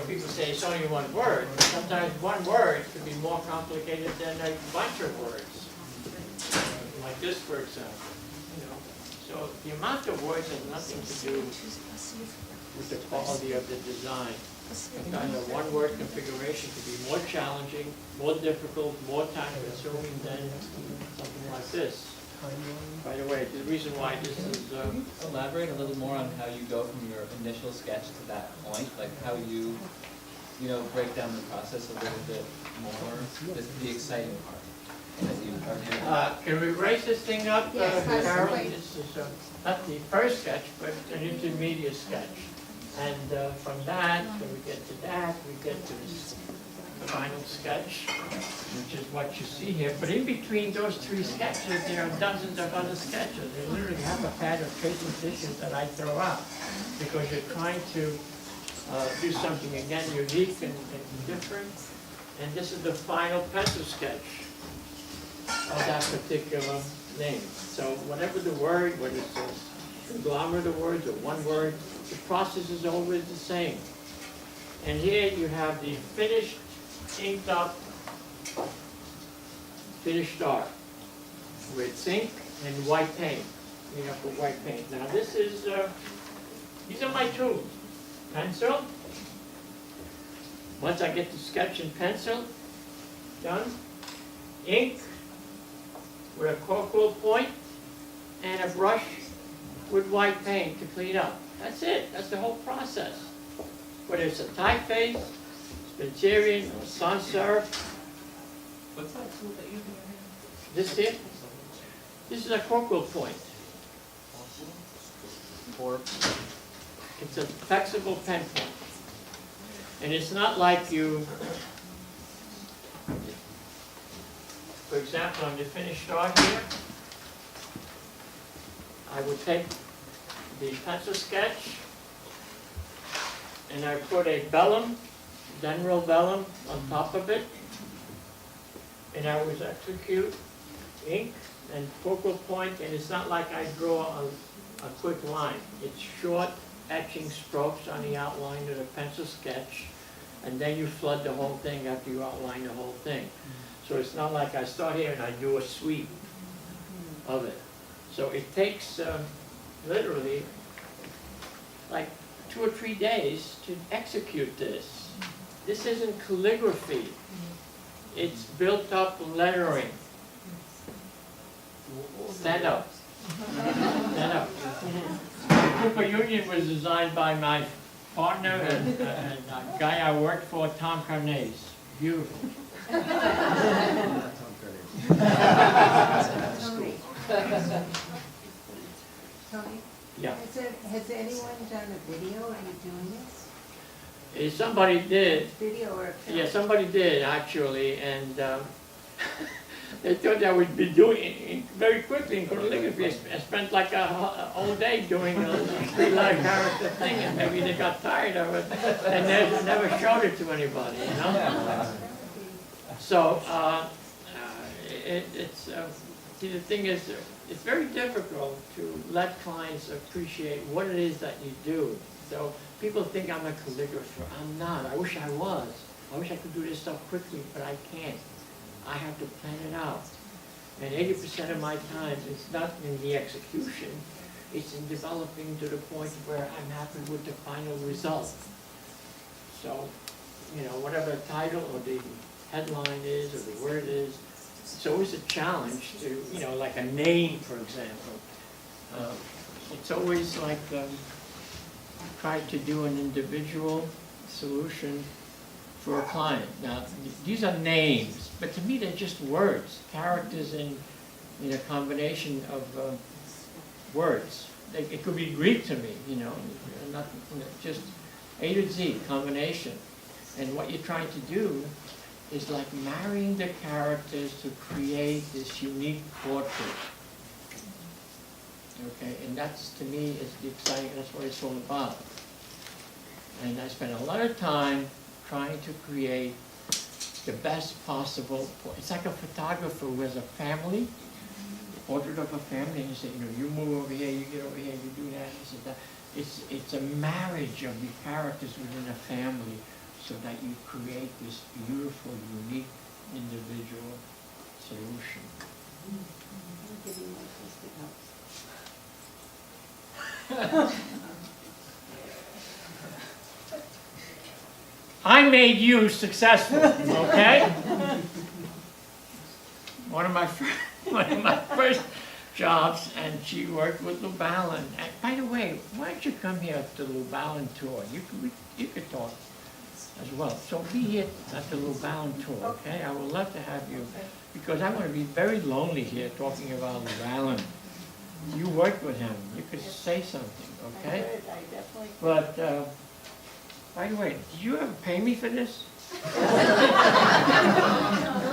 people say it's only one word. Sometimes one word could be more complicated than a bunch of words, like this, for example. So the amount of words has nothing to do with the quality of the design. Sometimes a one-word configuration could be more challenging, more difficult, more time-consuming than something like this. By the way, the reason why this is... Elaborate a little more on how you go from your initial sketch to that point, like how you break down the process a little bit more. This is the exciting part that you are doing. Can we raise this thing up, Yes, Carol? please. This is not the first sketch, but an intermediate sketch. And from that, when we get to that, we get to this final sketch, which is what you see here. But in between those three sketches, there are dozens of other sketches. There's literally half a pad of tracing tissues that I throw out, because you're trying to do something, again, unique and different. And this is the final pencil sketch of that particular name. So whatever the word, whether it's a conglomerate of words or one word, the process is always the same. And here you have the finished, inked up, finished art with ink and white paint. You have the white paint. Now this is, these are my tools. Pencil. Once I get the sketch in pencil, done. Ink with a cork point and a brush with white paint to clean up. That's it. That's the whole process. whether it's a typeface, Spencerian, or sans serif. What's that tool that you have in your hand? This here, this is a focal point. It's a flexible pen point. And it's not like you, for example, on the finished start here, I would take the pencil sketch and I put a vellum, general vellum on top of it, and I would execute ink and focal point, and it's not like I draw a quick line. It's short etching strokes on the outline of the pencil sketch, and then you flood the whole thing after you outline the whole thing. So it's not like I start here and I do a sweep of it. So it takes literally like 2 or 3 days to execute this. This isn't calligraphy. It's built up lettering. Stand up. Stand up. Cooper Union was designed by my partner and a guy I worked for, Tom Carnase. Beautiful. Tony, Yeah. Has anyone done a video of you doing this? Somebody did. Video or a film? Yeah, somebody did actually, and they thought I would be doing it very quickly in calligraphy. I spent like a whole day doing a 3-line character thing, and maybe they got tired of it, and they never showed it to anybody, you know? So, see, the thing is, it's very difficult to let clients appreciate what it is that you do. So people think I'm a calligrapher. I'm not. I wish I was. I wish I could do this stuff quickly, but I can't. I have to plan it out. And 80% of my time is not in the execution. It's in developing to the point where I'm happy with the final result. So, you know, whatever the title or the headline is or the word is, it's always a challenge to, you know, like a name, for example. It's always like try to do an individual solution for a client. Now, these are names, but to me they're just words, characters in a combination of words. It could be Greek to me, you know, not, just A to Z combination. And what you're trying to do is like marrying the characters to create this unique portrait. Okay, and that's, to me, is the exciting, that's what it's all about. And I spent a lot of time trying to create the best possible, it's like a photographer who has a family, portrait of a family, and you say, you know, you move over here, you get over here, you do that, this and that. It's a marriage of the characters within a family so that you create this beautiful, unique, individual solution. I'll give you my Post-it notes. I made you successful, okay? One of my first jobs, and she worked with Lubalin. And by the way, why don't you come here at the Lubalin tour? You could talk as well. So be here at the Lubalin tour, okay? I would love to have you, because I want to be very lonely here talking about Lubalin. You worked with him. You could say something, okay? I definitely. But, by the way, did you ever pay me for this? It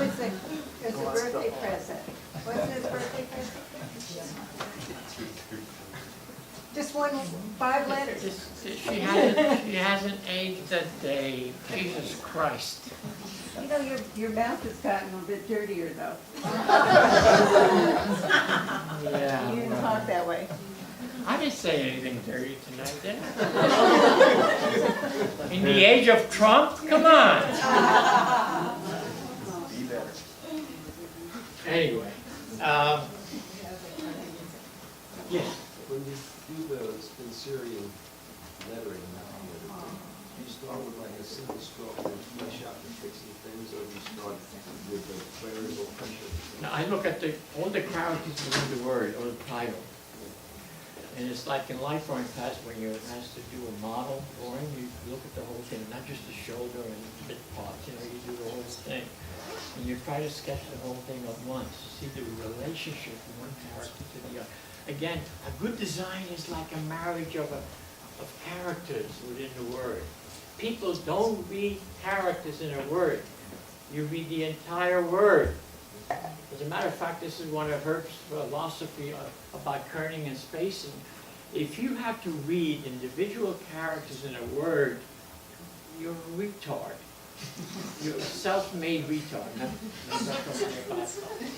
was a birthday present. What's his birthday present? Just 5 letters. She hasn't aged a day. Jesus Christ. You know, your mouth has gotten a bit dirtier, though. Yeah. You didn't talk that way. I didn't say anything dirty tonight, did I? In the age of Trump? Come on. Anyway. Yes. When you do the Spencerian lettering, do you start with like a single stroke and flesh out the fixing things, or do you start with the variable pressure? Now I look at all the characters within the word or the title. And it's like in life drawing class when you're asked to do a model drawing, you look at the whole thing, not just the shoulder and bit parts, you know, you do the whole thing. And you try to sketch the whole thing at once, to see the relationship from one character to the other. Again, a good design is like a marriage of characters within the word. People don't read characters in a word. You read the entire word. As a matter of fact, this is one of Herb's philosophy about kerning and spacing. If you have to read individual characters in a word, you're a retard. You're a self-made retard. I'm not talking about,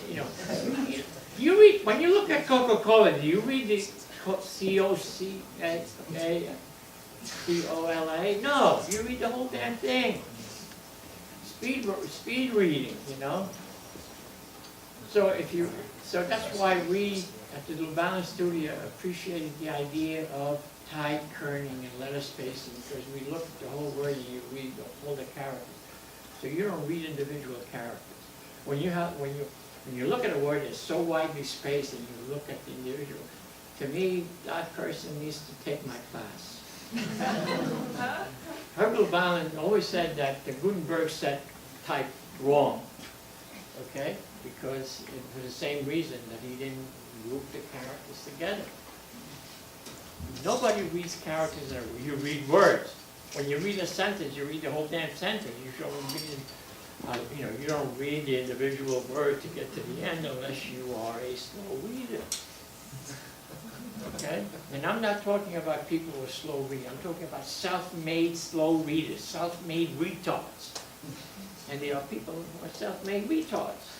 you know. You read, when you look at Coca-Cola, do you read the C-O-C-A-C-O-L-A? No, you read the whole damn thing. Speed reading, you know. So that's why we at the Lubalin Studio appreciated the idea of type kerning and letter spacing, because we look at the whole word and you read all the characters. So you don't read individual characters. When you look at a word that's so widely spaced and you look at the individual, to me, that person needs to take my class. Herb Lubalin always said that the Gutenberg set type wrong, okay? Because for the same reason that he didn't group the characters together. Nobody reads characters, you read words. When you read a sentence, you read the whole damn sentence. You you don't read the individual word to get to the end unless you are a slow reader. Okay? And I'm not talking about people who are slow reading. I'm talking about self-made slow readers, self-made retards. And there are people who are self-made retards.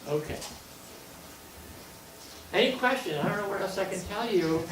Okay. Any questions? I don't know what else I can tell you.